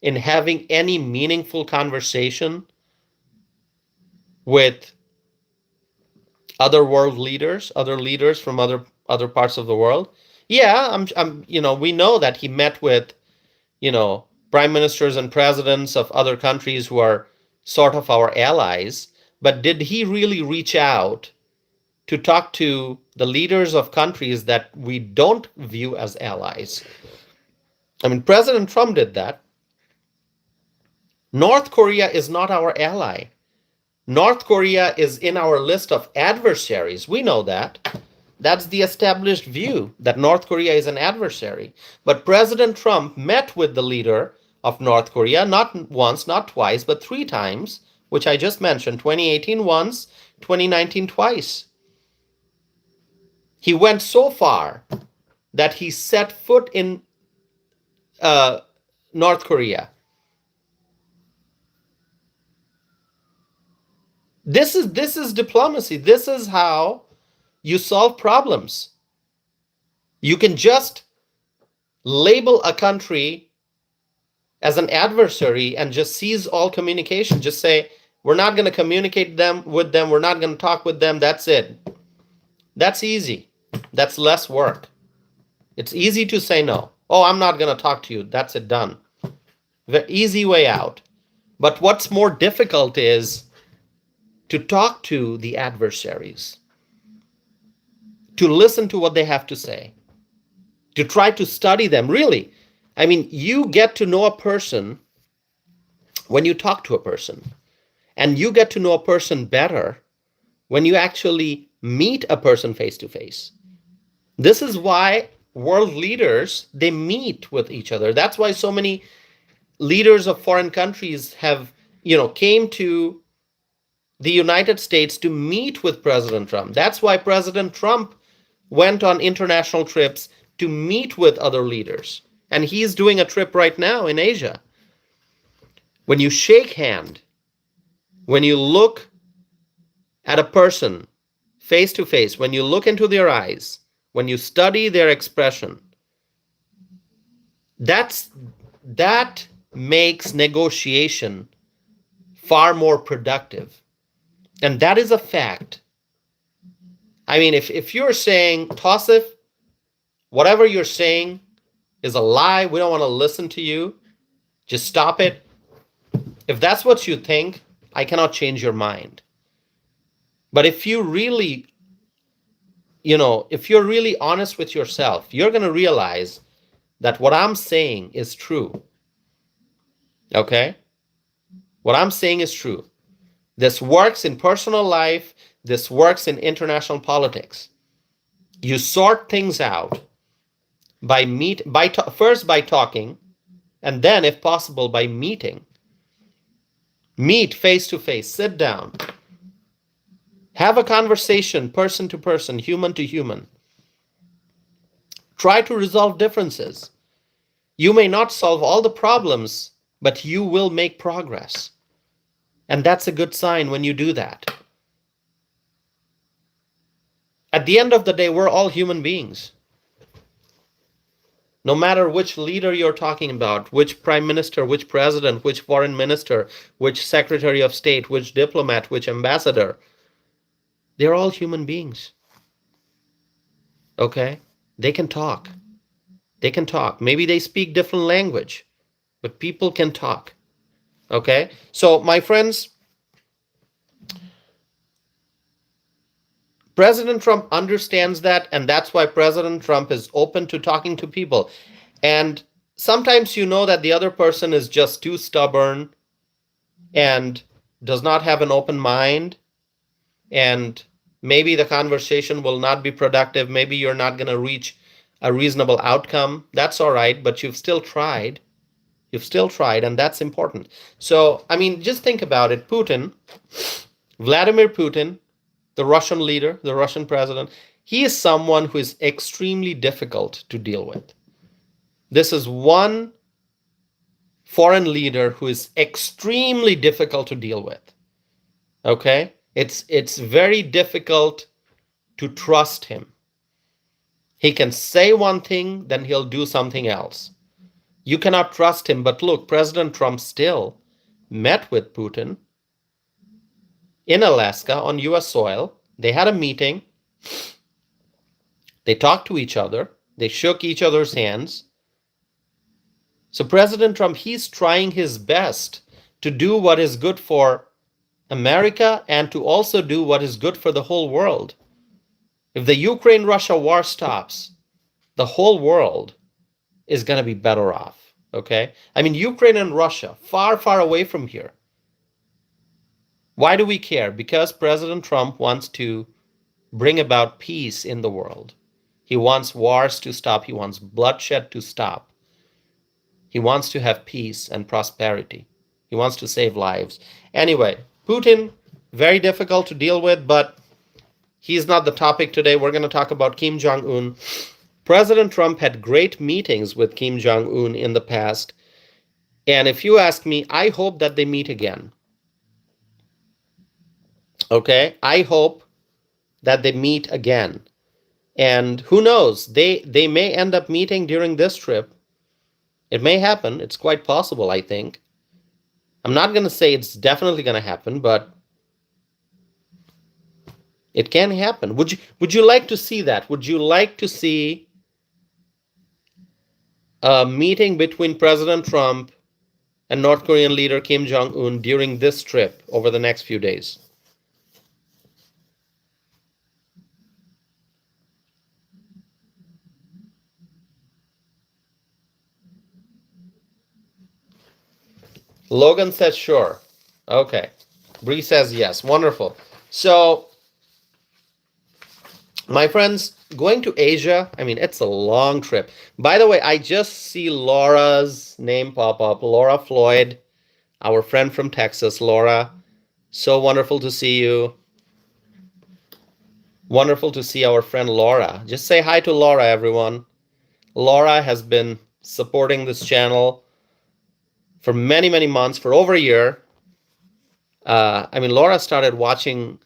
in having any meaningful conversation with other world leaders, other leaders from other parts of the world? Yeah, we know that he met with, prime ministers and presidents of other countries who are sort of our allies. But did he really reach out to talk to the leaders of countries that we don't view as allies? I mean, President Trump did that. North Korea is not our ally. North Korea is in our list of adversaries. We know that. That's the established view, that North Korea is an adversary. But President Trump met with the leader of North Korea, not once, not twice, but 3 times, which I just mentioned. 2018 once, 2019 twice. He went so far that he set foot in North Korea. This is diplomacy. This is how you solve problems. You can just label a country as an adversary and just seize all communication. Just say, we're not going to communicate with them. We're not going to talk with them. That's it. That's easy. That's less work. It's easy to say no. Oh, I'm not going to talk to you. That's it, done. The easy way out. But what's more difficult is to talk to the adversaries, to listen to what they have to say, to try to study them. Really, I mean, you get to know a person when you talk to a person, and you get to know a person better when you actually meet a person face to face. This is why world leaders, they meet with each other. That's why so many leaders of foreign countries have, came to the United States to meet with President Trump. That's why President Trump went on international trips to meet with other leaders. And he's doing a trip right now in Asia. When you shake hand, when you look at a person face to face, when you look into their eyes, when you study their expression, that makes negotiation far more productive. And that is a fact. I mean, if you're saying, Tosif, whatever you're saying is a lie, we don't want to listen to you, just stop it. If that's what you think, I cannot change your mind. But if you really, if you're really honest with yourself, you're going to realize that what I'm saying is true. Okay? What I'm saying is true. This works in personal life. This works in international politics. You sort things out first by talking, and then, if possible, by meeting. Meet face to face. Sit down. Have a conversation, person to person, human to human. Try to resolve differences. You may not solve all the problems, but you will make progress. And that's a good sign when you do that. At the end of the day, we're all human beings. No matter which leader you're talking about, which prime minister, which president, which foreign minister, which secretary of state, which diplomat, which ambassador, they're all human beings. Okay? They can talk. They can talk. Maybe they speak different language, but people can talk. Okay? So, my friends, President Trump understands that, and that's why President Trump is open to talking to people. And sometimes you know that the other person is just too stubborn and does not have an open mind, and maybe the conversation will not be productive. Maybe you're not going to reach a reasonable outcome. That's all right, but you've still tried. You've still tried, and that's important. So, I mean, just think about it. Vladimir Putin, the Russian leader, the Russian president, he is someone who is extremely difficult to deal with. This is one foreign leader who is extremely difficult to deal with. Okay? It's very difficult to trust him. He can say one thing, then he'll do something else. You cannot trust him. But look, President Trump still met with Putin in Alaska on US soil. They had a meeting. They talked to each other. They shook each other's hands. So President Trump, he's trying his best to do what is good for America and to also do what is good for the whole world. If the Ukraine-Russia war stops, the whole world is going to be better off. Okay? I mean, Ukraine and Russia, far, far away from here. Why do we care? Because President Trump wants to bring about peace in the world. He wants wars to stop. He wants bloodshed to stop. He wants to have peace and prosperity. He wants to save lives. Anyway, Putin, very difficult to deal with, but he's not the topic today. We're going to talk about Kim Jong-un. President Trump had great meetings with Kim Jong-un in the past. And if you ask me, I hope that they meet again. Okay? I hope that they meet again. And who knows? They may end up meeting during this trip. It may happen. It's quite possible, I think. I'm not going to say it's definitely going to happen, but it can happen. Would you like to see that? Would you like to see a meeting between President Trump and North Korean leader Kim Jong-un during this trip over the next few days? Logan says sure. Okay. Bree says yes. Wonderful. So, my friends, going to Asia, I mean, it's a long trip. By the way, I just see Laura's name pop up. Laura Floyd, our friend from Texas. Laura, so wonderful to see you. Wonderful to see our friend Laura. Just say hi to Laura, everyone. Laura has been supporting this channel for many, many months, for over a year. I mean, Laura started watching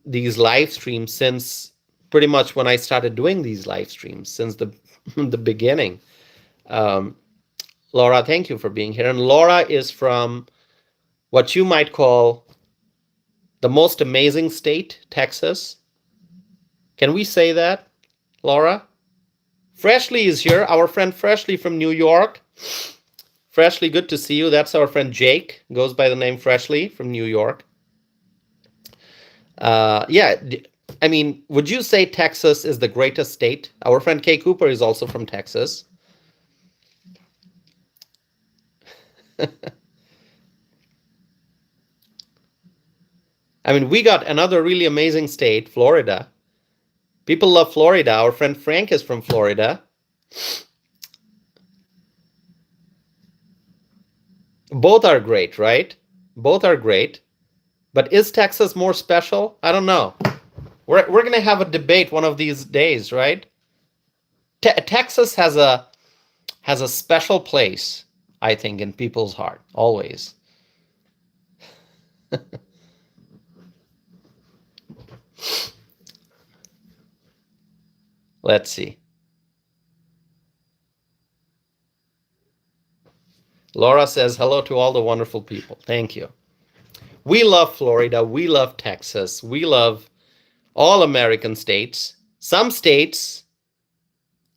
these live streams since pretty much when I started doing these live streams since the the beginning. Um, Laura, thank you for being here. And Laura is from what you might call the most amazing state, Texas. Can we say that, Laura? Freshly is here, our friend Freshly from New York. Freshly, good to see you. That's our friend Jake, goes by the name Freshly from New York. Yeah, I mean, would you say Texas is the greatest state? Our friend Kay Cooper is also from Texas. I mean, we got another really amazing state, Florida. People love Florida. Our friend Frank is from Florida. Both are great, right? Both are great. But is Texas more special? I don't know. We're going to have a debate one of these days, right? Texas has a special place, I think, in people's heart, always. Let's see. Laura says, hello to all the wonderful people. Thank you. We love Florida. We love Texas. We love all American states. Some states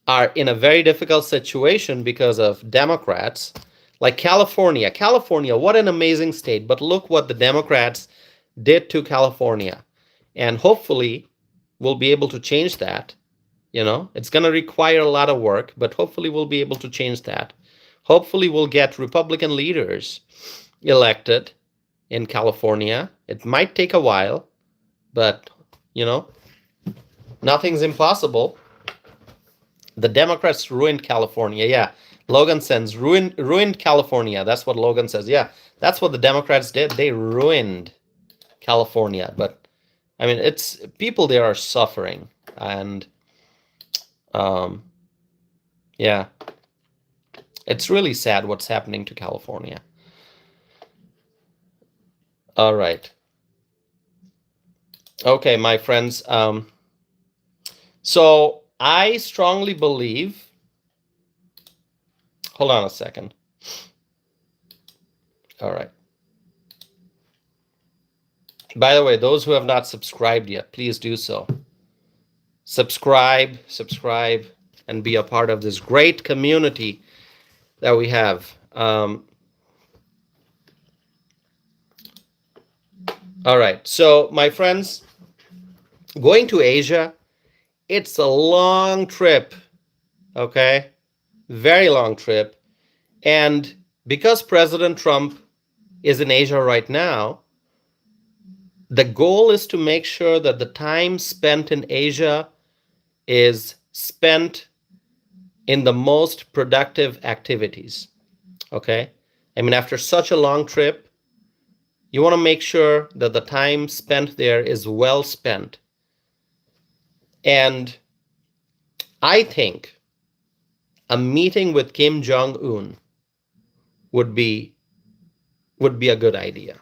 are in a very difficult situation because of Democrats, like California. California, what an amazing state. But look what the Democrats did to California. And hopefully we'll be able to change that. You know, it's going to require a lot of work, but hopefully we'll be able to change that. Hopefully we'll get Republican leaders elected in California. It might take a while, but, you know, nothing's impossible. The Democrats ruined California. Yeah, Logan says, ruined California. That's what Logan says. Yeah, that's what the Democrats did. They ruined California. But, I mean, it's people there are suffering. And, yeah, it's really sad what's happening to California. All right. Okay, my friends. So I strongly believe, hold on a second. All right. By the way, those who have not subscribed yet, please do so. Subscribe, and be a part of this great community that we have. All right, so my friends, going to Asia, it's a long trip, okay? Very long trip. And because President Trump is in Asia right now, the goal is to make sure that the time spent in Asia is spent in the most productive activities, okay? I mean, after such a long trip, you want to make sure that the time spent there is well spent. And I think a meeting with Kim Jong-un would be a good idea,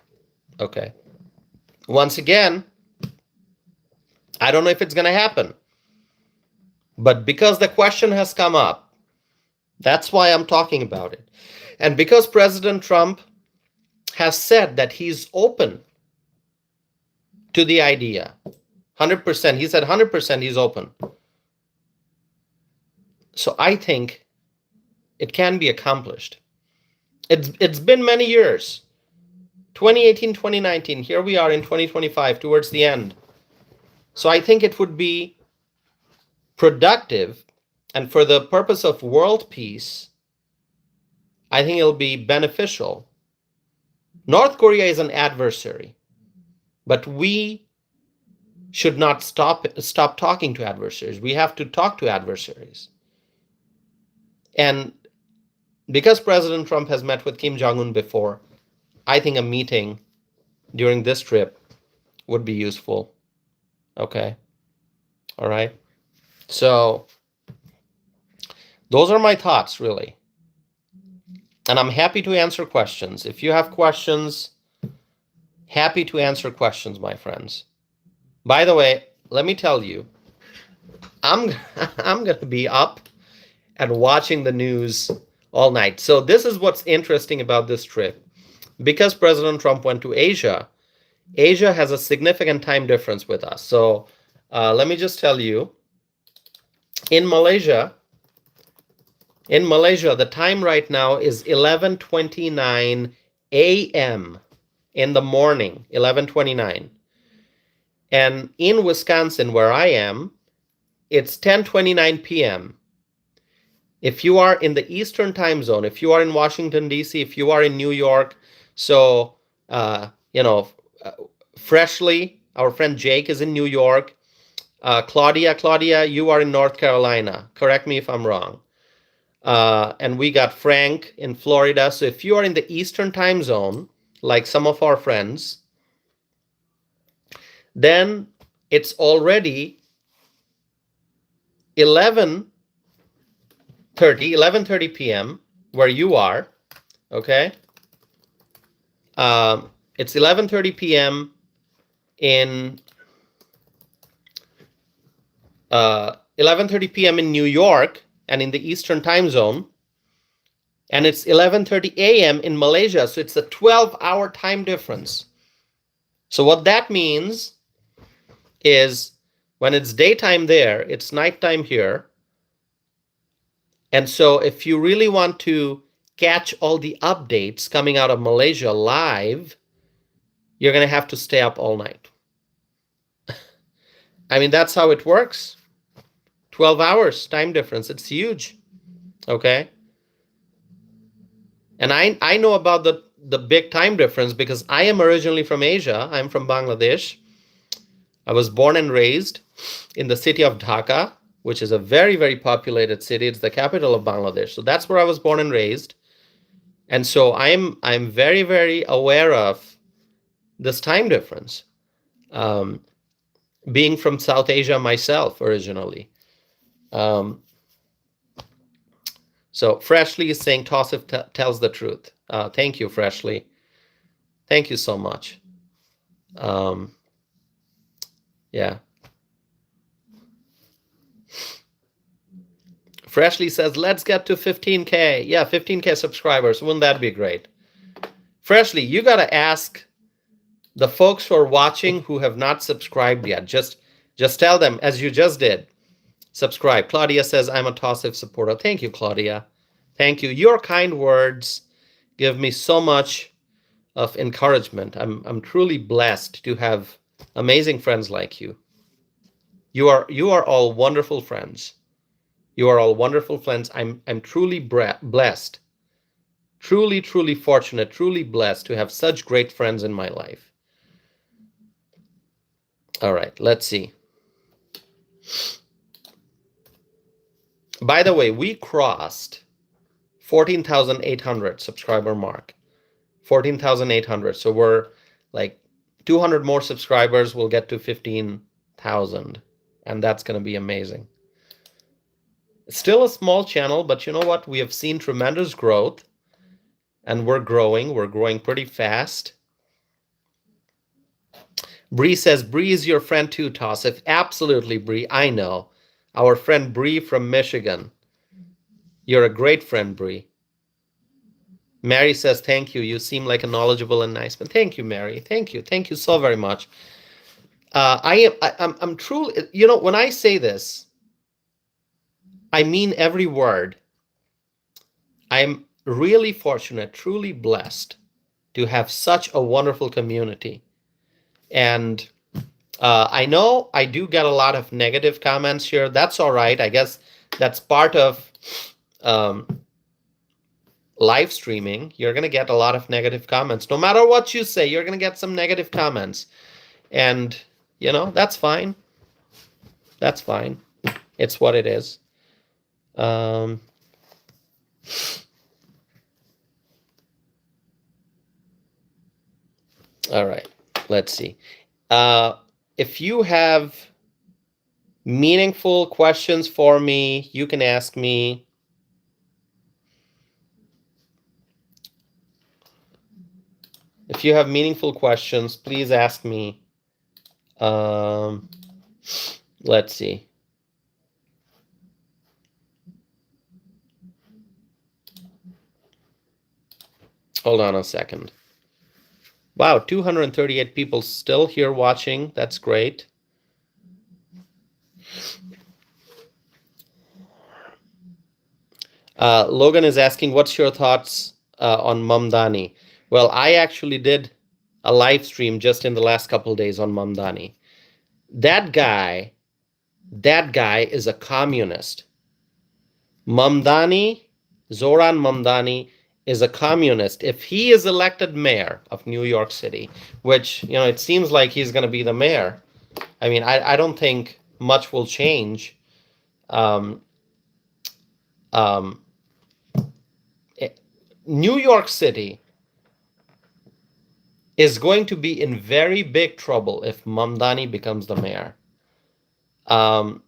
okay? Once again, I don't know if it's going to happen. But because the question has come up, that's why I'm talking about it. And because President Trump has said that he's open to the idea, 100%, he said 100% he's open. So I think it can be accomplished. It's been many years. 2018, 2019, here we are in 2025, towards the end. So I think it would be productive, and for the purpose of world peace, I think it'll be beneficial. North Korea is an adversary, but we should not stop talking to adversaries. We have to talk to adversaries. And because President Trump has met with Kim Jong-un before, I think a meeting during this trip would be useful. Okay. All right. So those are my thoughts, really. And I'm happy to answer questions. If you have questions, happy to answer questions, my friends. By the way, let me tell you, I'm I'm going to be up and watching the news all night. So this is what's interesting about this trip. Because President Trump went to Asia, Asia has a significant time difference with us. So let me just tell you, in Malaysia, the time right now is 11:29 a.m. in the morning, 11:29. And in Wisconsin, where I am, it's 10:29 p.m. If you are in the Eastern time zone, if you are in Washington, D.C., if you are in New York, so, you know, Freshly, our friend Jake is in New York. Claudia, you are in North Carolina. Correct me if I'm wrong. And we got Frank in Florida. So if you are in the Eastern time zone, like some of our friends, then it's already 11:30 p.m. where you are, okay? It's 11:30 p.m. in 11:30 p.m. in New York and in the Eastern time zone, and it's 11:30 a.m. in Malaysia, so it's a 12-hour time difference. So what that means is when it's daytime there, it's nighttime here. And so if you really want to catch all the updates coming out of Malaysia live, you're going to have to stay up all night. I mean, that's how it works. 12 hours time difference. It's huge. Okay? And I know about the big time difference because I am originally from Asia. I'm from Bangladesh. I was born and raised in the city of Dhaka, which is a very, very populated city. It's the capital of Bangladesh. So that's where I was born and raised. And so I'm very, very aware of this time difference. Being from South Asia myself originally. So Freshly is saying Tausif tells the truth. Thank you, Freshly. Thank you so much. Yeah. Freshly says, let's get to 15K. Yeah, 15K subscribers. Wouldn't that be great? Freshly, you got to ask the folks who are watching who have not subscribed yet. Just tell them, as you just did, subscribe. Claudia says, I'm a Tausif supporter. Thank you, Claudia. Thank you. Your kind words give me so much of encouragement. I'm truly blessed to have amazing friends like you. You are all wonderful friends. You are all wonderful friends. I'm truly blessed, truly fortunate, truly blessed to have such great friends in my life. All right, let's see. By the way, we crossed 14,800 subscriber mark. 14,800. So we're like 200 more subscribers. We'll get to 15,000, and that's going to be amazing. It's still a small channel, but you know what? We have seen tremendous growth, and we're growing. We're growing pretty fast. Bree says, Bree is your friend too, Tausif. Absolutely, Bree. I know. Our friend Bree from Michigan. You're a great friend, Bree. Mary says, thank you. You seem like a knowledgeable and nice man. Thank you, Mary. Thank you. Thank you so very much. I'm truly, you know, when I say this, I mean every word. I'm really fortunate, truly blessed to have such a wonderful community. And I know I do get a lot of negative comments here. That's all right. I guess that's part of live streaming. You're going to get a lot of negative comments. No matter what you say, you're going to get some negative comments. And, you know, that's fine. That's fine. It's what it is. All right. Let's see. If you have meaningful questions for me, you can ask me. If you have meaningful questions, please ask me. Let's see. Hold on a second. Wow, 238 people still here watching. That's great. Logan is asking, what's your thoughts on Mamdani? Well, I actually did a live stream just in the last couple of days on Mamdani. That guy is a communist. Zoran Mamdani is a communist. If he is elected mayor of New York City, which, it seems like he's going to be the mayor, I mean, I don't think much will change. Um, um, New York City is going to be in very big trouble if Mamdani becomes the mayor. I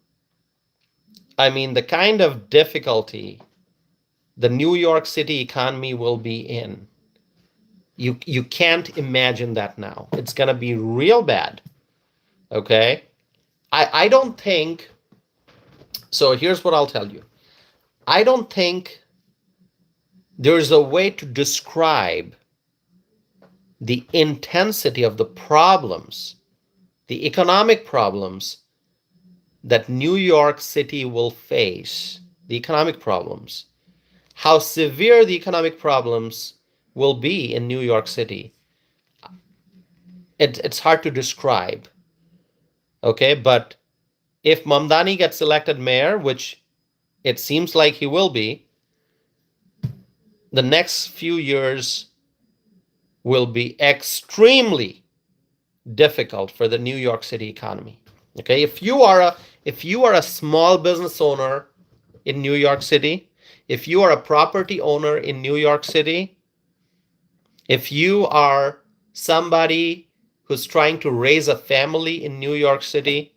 mean, the kind of difficulty the New York City economy will be in, you can't imagine that now. It's going to be real bad. Okay? I don't think, so here's what I'll tell you. I don't think there's a way to describe the intensity of the problems, the economic problems that New York City will face, the economic problems, how severe the economic problems will be in New York City. It's hard to describe. Okay, but if Mamdani gets elected mayor, which it seems like he will be, the next few years will be extremely difficult for the New York City economy. Okay, if you are a small business owner in New York City, if you are a property owner in New York City, if you are somebody who's trying to raise a family in New York City,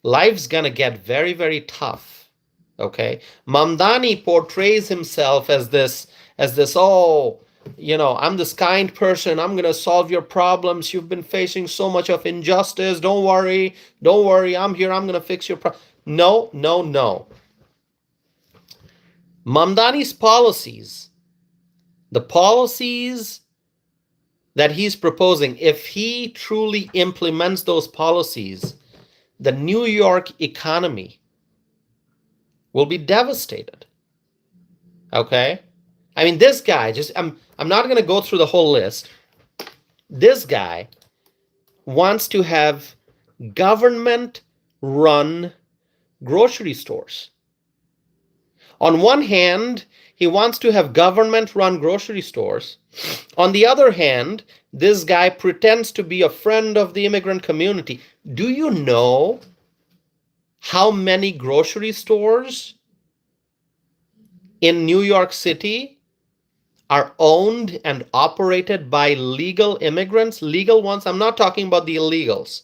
life's gonna get very, very tough. Okay, Mamdani portrays himself as this, oh, I'm this kind person. I'm gonna solve your problems. You've been facing so much of injustice. Don't worry. I'm here. I'm gonna fix your problem. No. Mamdani's policies, the policies that he's proposing, if he truly implements those policies, the New York economy will be devastated. Okay? I mean, this guy, I'm not going to go through the whole list. This guy wants to have government-run grocery stores. On one hand, he wants to have government-run grocery stores. On the other hand, this guy pretends to be a friend of the immigrant community. Do you know how many grocery stores in New York City are owned and operated by legal immigrants? Legal ones. I'm not talking about the illegals.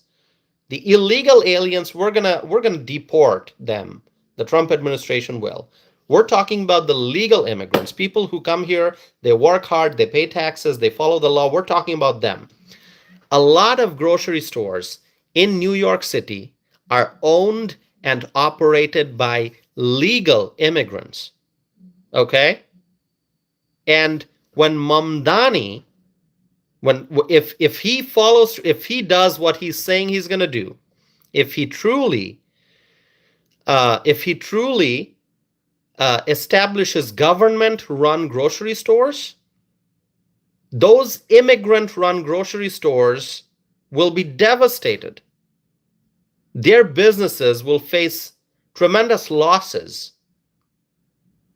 The illegal aliens, we're gonna deport them. The Trump administration will. We're talking about the legal immigrants, people who come here, they work hard, they pay taxes, they follow the law. We're talking about them. A lot of grocery stores in New York City are owned and operated by legal immigrants. Okay? And when Mamdani, if he does what he's saying he's going to do, if he truly establishes government-run grocery stores, those immigrant-run grocery stores will be devastated. Their businesses will face tremendous losses.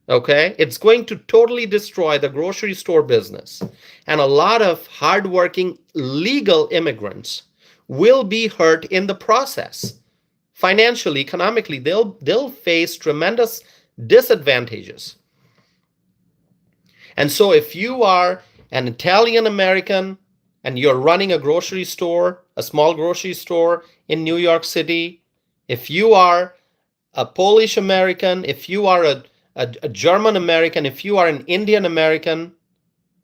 Okay? It's going to totally destroy the grocery store business. And a lot of hardworking legal immigrants will be hurt in the process. Financially, economically, they'll face tremendous disadvantages. And so if you are an Italian American and you're running a grocery store, a small grocery store in New York City, if you are a Polish American, if you are a German American, if you are an Indian American,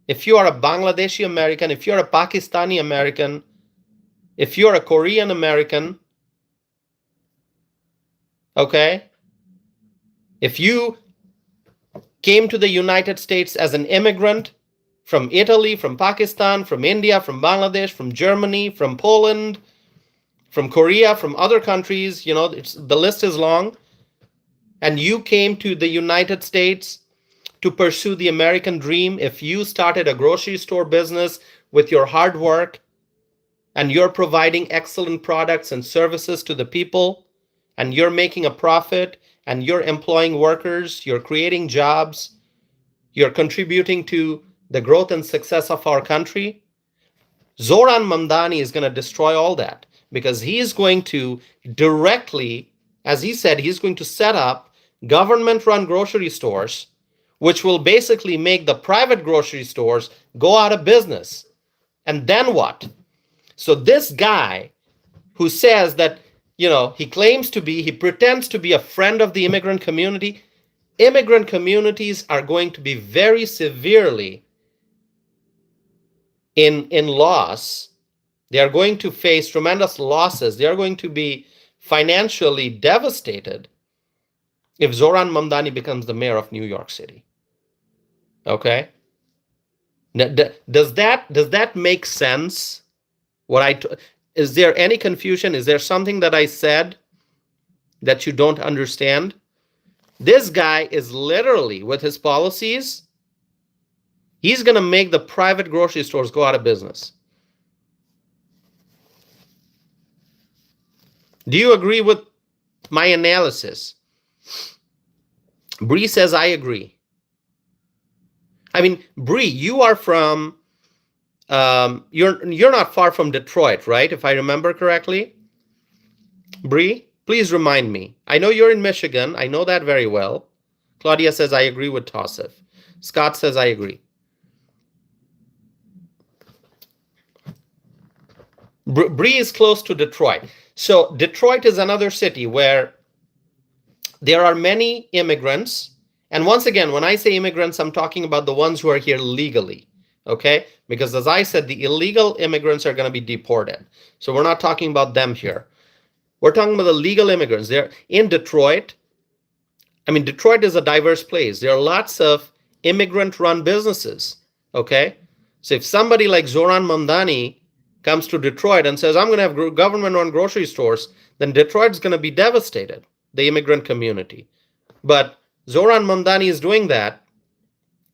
if you are a Bangladeshi American, if you're a Pakistani American, if you're a Korean American, okay, if you came to the United States as an immigrant from Italy, from Pakistan, from India, from Bangladesh, from Germany, from Poland, from Korea, from other countries, the list is long, and you came to the United States to pursue the American dream, if you started a grocery store business with your hard work and you're providing excellent products and services to the people, and you're making a profit, and you're employing workers, you're creating jobs, you're contributing to the growth and success of our country, Zoran Mamdani is going to destroy all that, because he is going to directly, as he said, he's going to set up government-run grocery stores, which will basically make the private grocery stores go out of business. And then what? So this guy who says that, he pretends to be a friend of the immigrant community. Immigrant communities are going to be very severely in loss. They are going to face tremendous losses. They are going to be financially devastated if Zoran Mamdani becomes the mayor of New York City. Okay? Now, does that make sense? Is there any confusion? Is there something that I said that you don't understand? This guy is literally, with his policies, he's going to make the private grocery stores go out of business. Do you agree with my analysis? Bree says, I agree. I mean, Bree, you are from, you're not far from Detroit, right? If I remember correctly. Bree, please remind me. I know you're in Michigan. I know that very well. Claudia says, I agree with Tassif. Scott says, I agree. Bree is close to Detroit. So Detroit is another city where there are many immigrants. And once again, when I say immigrants, I'm talking about the ones who are here legally. Okay? Because as I said, the illegal immigrants are going to be deported. So we're not talking about them here. We're talking about the legal immigrants. They're in Detroit. I mean, Detroit is a diverse place. There are lots of immigrant-run businesses. Okay? So if somebody like Zoran Mamdani comes to Detroit and says, I'm going to have government-run grocery stores, then Detroit's going to be devastated, the immigrant community. But Zoran Mamdani is doing that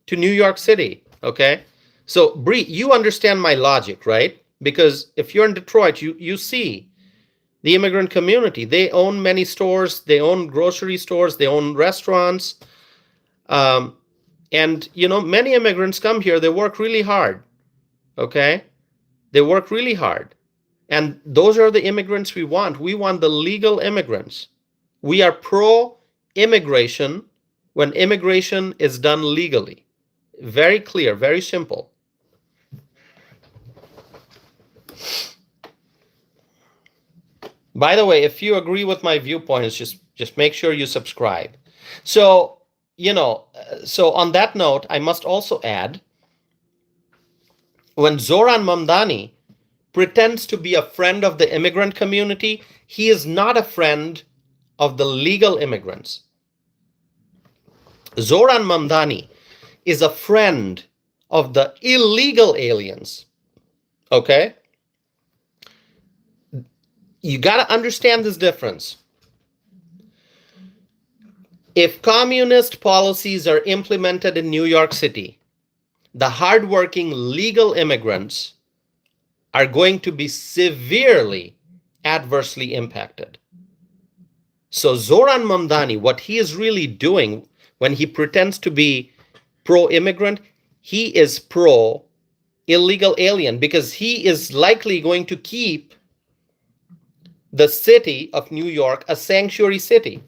to New York City, okay? So, Bree, you understand my logic, right? Because if you're in Detroit, you see the immigrant community. They own many stores, they own grocery stores, they own restaurants. And, many immigrants come here, they work really hard, okay? They work really hard. And those are the immigrants we want. We want the legal immigrants. We are pro-immigration when immigration is done legally. Very clear, very simple. By the way, if you agree with my viewpoints, just make sure you subscribe. So, so on that note, I must also add, when Zoran Mamdani pretends to be a friend of the immigrant community, he is not a friend of the legal immigrants. Zoran Mamdani is a friend of the illegal aliens. Okay? You got to understand this difference. If communist policies are implemented in New York City, the hardworking legal immigrants are going to be severely adversely impacted. So Zoran Mamdani, what he is really doing when he pretends to be pro-immigrant, he is pro-illegal alien, because he is likely going to keep the city of New York a sanctuary city.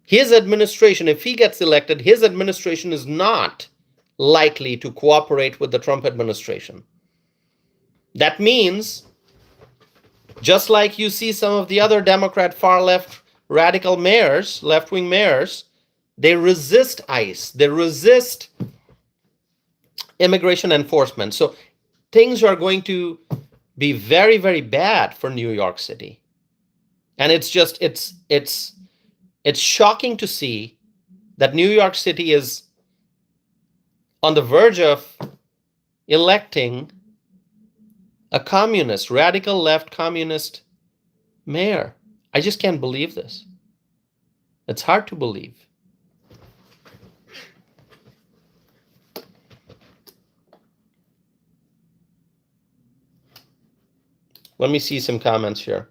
His administration, if he gets elected, his administration is not likely to cooperate with the Trump administration. That means, just like you see some of the other Democrat far-left radical mayors, left-wing mayors, they resist ICE. They resist immigration enforcement. So things are going to be very, very bad for New York City. And it's shocking to see that New York City is on the verge of electing a communist, radical left communist mayor. I just can't believe this. It's hard to believe. Let me see some comments here.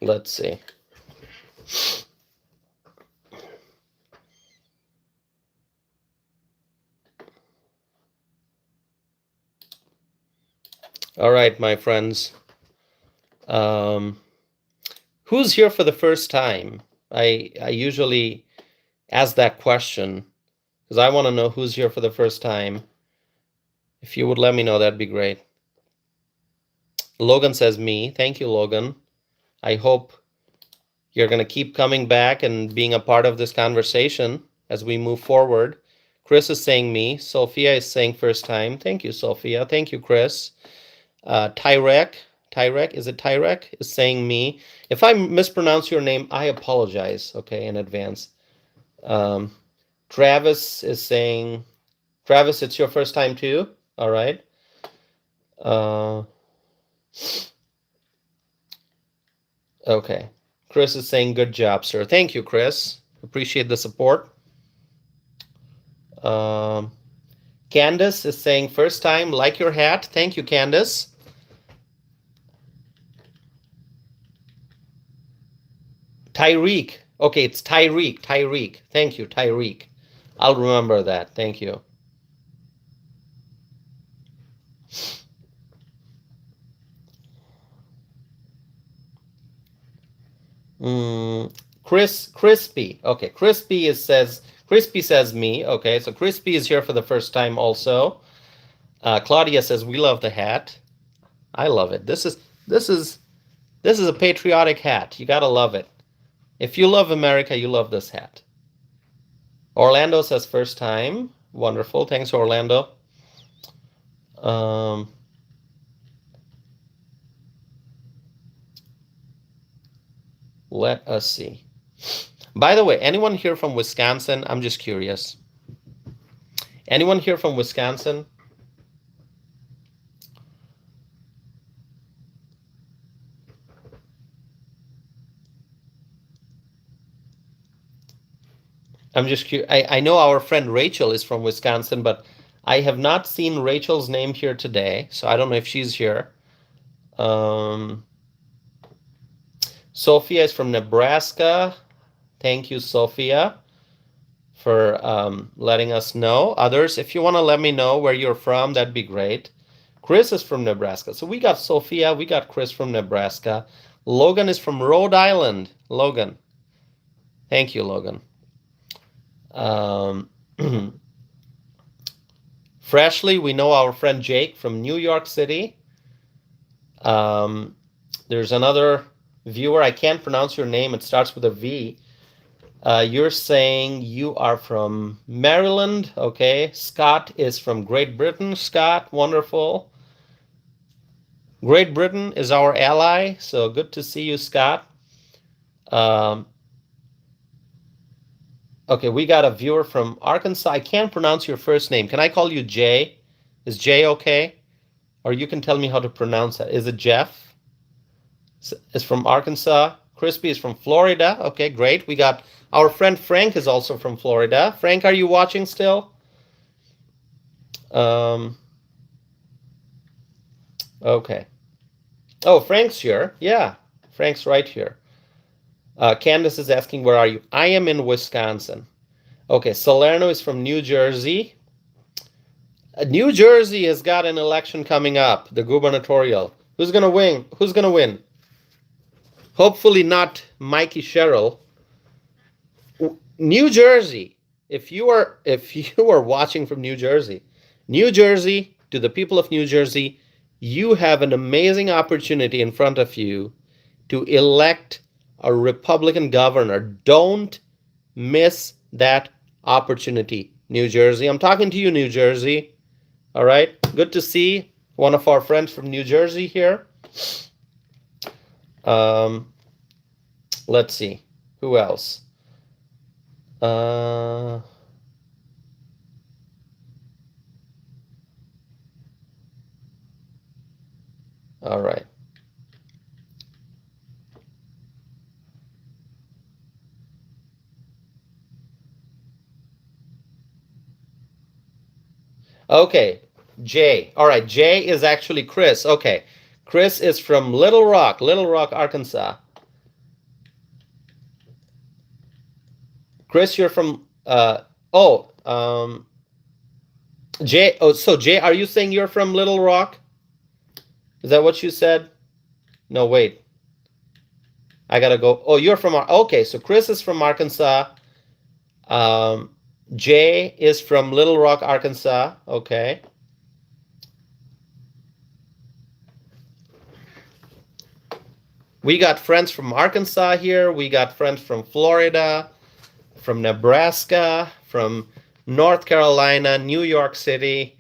Let's see. All right, my friends. Who's here for the first time? I usually ask that question because I want to know who's here for the first time. If you would let me know, that'd be great. Logan says me. Thank you, Logan. I hope you're going to keep coming back and being a part of this conversation as we move forward. Chris is saying me. Sophia is saying first time. Thank you, Sophia. Thank you, Chris. Tyrek, is it Tyrek? Is saying me. If I mispronounce your name, I apologize, okay, in advance. Travis is saying, Travis, it's your first time too? All right. Okay. Chris is saying, good job, sir. Thank you, Chris. Appreciate the support. Candace is saying, first time, like your hat. Thank you, Candace. Tyreek. Okay, it's Tyreek. Tyreek. Thank you, Tyreek. I'll remember that. Thank you. Crispy. Okay, Crispy says me. Okay, so Crispy is here for the first time also. Claudia says we love the hat. I love it. This is a patriotic hat. You gotta love it. If you love America, you love this hat. Orlando says first time. Wonderful. Thanks, Orlando. Let us see. By the way, anyone here from Wisconsin? I'm just curious. Anyone here from Wisconsin? I'm just curious. I know our friend Rachel is from Wisconsin, but I have not seen Rachel's name here today, so I don't know if she's here. Sophia is from Nebraska. Thank you, Sophia, for letting us know. Others, if you want to let me know where you're from, that'd be great. Chris is from Nebraska. So we got Sophia, we got Chris from Nebraska. Logan is from Rhode Island. Logan. Thank you, Logan. Freshly, we know our friend Jake from New York City. There's another viewer. I can't pronounce your name. It starts with a V. You're saying you are from Maryland. Okay. Scott is from Great Britain. Scott, wonderful. Great Britain is our ally. So good to see you, Scott. Okay, we got a viewer from Arkansas. I can't pronounce your first name. Can I call you Jay? Is Jay okay? Or you can tell me how to pronounce it. Is it Jeff? Is from Arkansas. Crispy is from Florida. Okay, great. We got our friend Frank is also from Florida. Frank, are you watching still? Okay. Oh, Frank's here. Yeah, Frank's right here. Candace is asking, where are you? I am in Wisconsin. Okay, Salerno is from New Jersey. New Jersey has got an election coming up, the gubernatorial. Who's going to win? Who's going to win? Hopefully not Mikey Sherrill. New Jersey, if you are watching from New Jersey, to the people of New Jersey, You have an amazing opportunity in front of you to elect a Republican governor. Don't miss that opportunity, New Jersey. I'm talking to you, New Jersey. All right. Good to see one of our friends from New Jersey here. Um, let's see. Who else? All right. Okay. Jay. All right. Jay is actually Chris. Okay. Chris is from Little Rock, Arkansas. Chris, you're from Jay. Oh, so Jay, are you saying you're from Little Rock? Is that what you said? No, wait. I gotta go. Oh, you're from. Okay, so Chris is from Arkansas. Jay is from Little Rock, Arkansas. Okay. We got friends from Arkansas here. We got friends from Florida, from Nebraska, from North Carolina, New York City,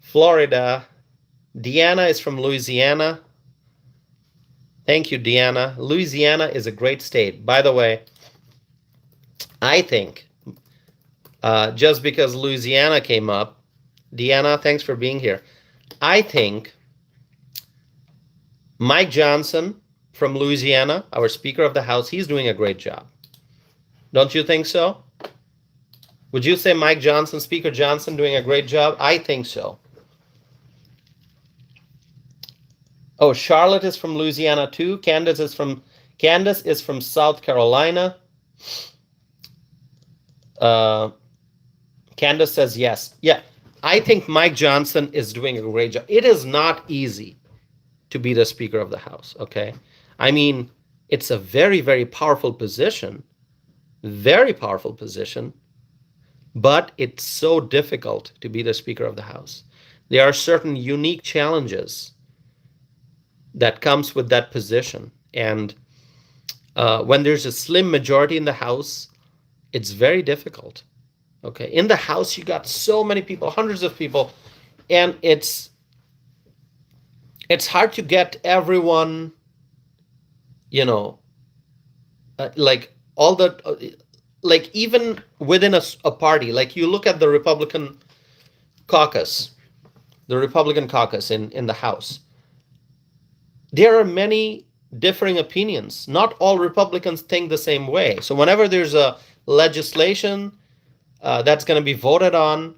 Florida. Deanna is from Louisiana. Thank you, Deanna. Louisiana is a great state. By the way, I think just because Louisiana came up, Deanna, thanks for being here. I think Mike Johnson from Louisiana, our Speaker of the House, he's doing a great job. Don't you think so? Would you say Mike Johnson, Speaker Johnson, doing a great job? I think so. Oh, Charlotte is from Louisiana too. Candace is from South Carolina. Candace says yes. Yeah, I think Mike Johnson is doing a great job. It is not easy to be the Speaker of the House, okay? I mean, it's a very, very powerful position, but it's so difficult to be the Speaker of the House. There are certain unique challenges that comes with that position. And when there's a slim majority in the House, it's very difficult. Okay, in the House, you got so many people, hundreds of people, and it's hard to get everyone, like all the, like even within a party, like you look at the Republican caucus in the House. There are many differing opinions. Not all Republicans think the same way. So whenever there's a legislation that's going to be voted on,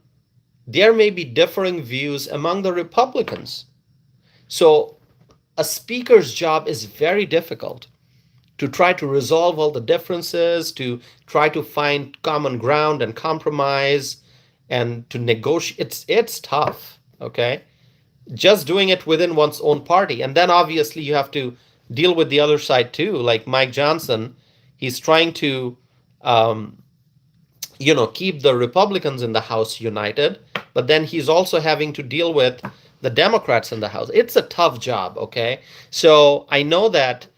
there may be differing views among the Republicans. So a speaker's job is very difficult, to try to resolve all the differences, to try to find common ground and compromise, and to negotiate. It's tough, okay? Just doing it within one's own party. And then obviously you have to deal with the other side too. Like Mike Johnson, he's trying to keep the Republicans in the House united, but then he's also having to deal with the Democrats in the House. It's a tough job, okay? So I know that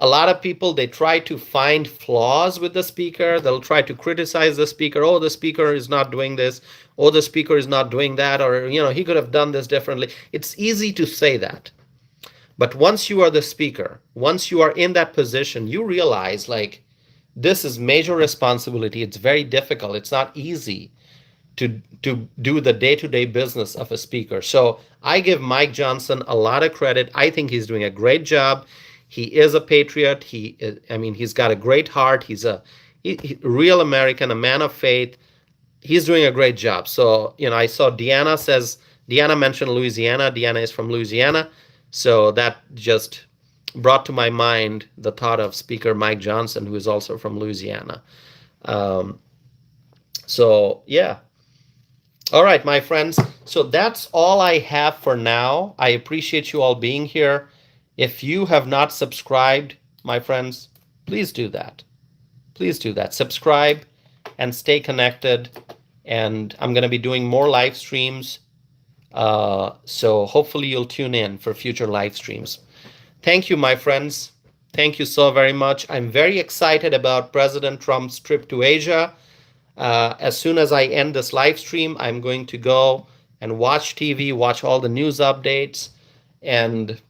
a lot of people, they try to find flaws with the speaker. They'll try to criticize the speaker. Oh, the speaker is not doing this. Oh, the speaker is not doing that. Or, he could have done this differently. It's easy to say that. But once you are the speaker, once you are in that position, you realize, like, this is major responsibility. It's very difficult. It's not easy to do the day-to-day business of a speaker. So I give Mike Johnson a lot of credit. I think he's doing a great job. He is a patriot. He's got a great heart. He's a real American, a man of faith. He's doing a great job. So, I saw Deanna mentioned Louisiana. Deanna is from Louisiana. So that just brought to my mind the thought of Speaker Mike Johnson, who is also from Louisiana. So, yeah. All right, my friends. So that's all I have for now. I appreciate you all being here. If you have not subscribed, my friends, please do that. Please do that. Subscribe and stay connected. And I'm going to be doing more live streams So hopefully you'll tune in for future live streams. Thank you, my friends. Thank you so very much. I'm very excited about President Trump's trip to Asia. As soon as I end this live stream, I'm going to go and watch TV, watch all the news updates, and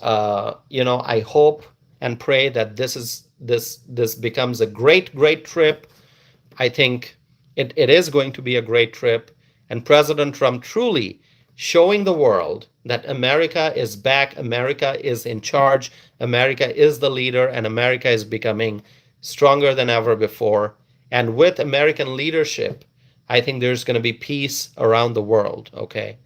I hope and pray that this becomes a great trip. I think it is going to be a great trip, and President Trump truly showing the world that America is back, America is in charge, America is the leader, and America is becoming stronger than ever before. And with American leadership, I think there's going to be peace around the world. Okay.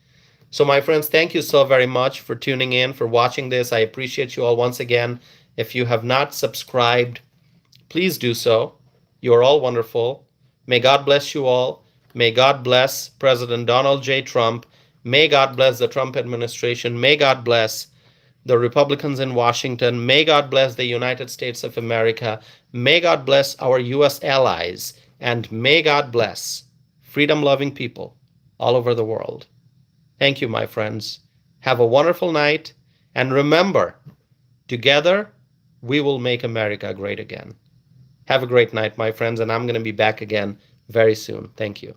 So, my friends, thank you so very much for tuning in, for watching this. I appreciate you all once again. If you have not subscribed, please do so. You are all wonderful. May God bless you all. May God bless President Donald J. Trump. May God bless the Trump administration. May God bless the Republicans in Washington. May God bless the United States of America. May God bless our U.S. allies. And may God bless freedom-loving people all over the world. Thank you, my friends. Have a wonderful night. And remember, together, we will make America great again. Have a great night, my friends, and I'm going to be back again very soon. Thank you.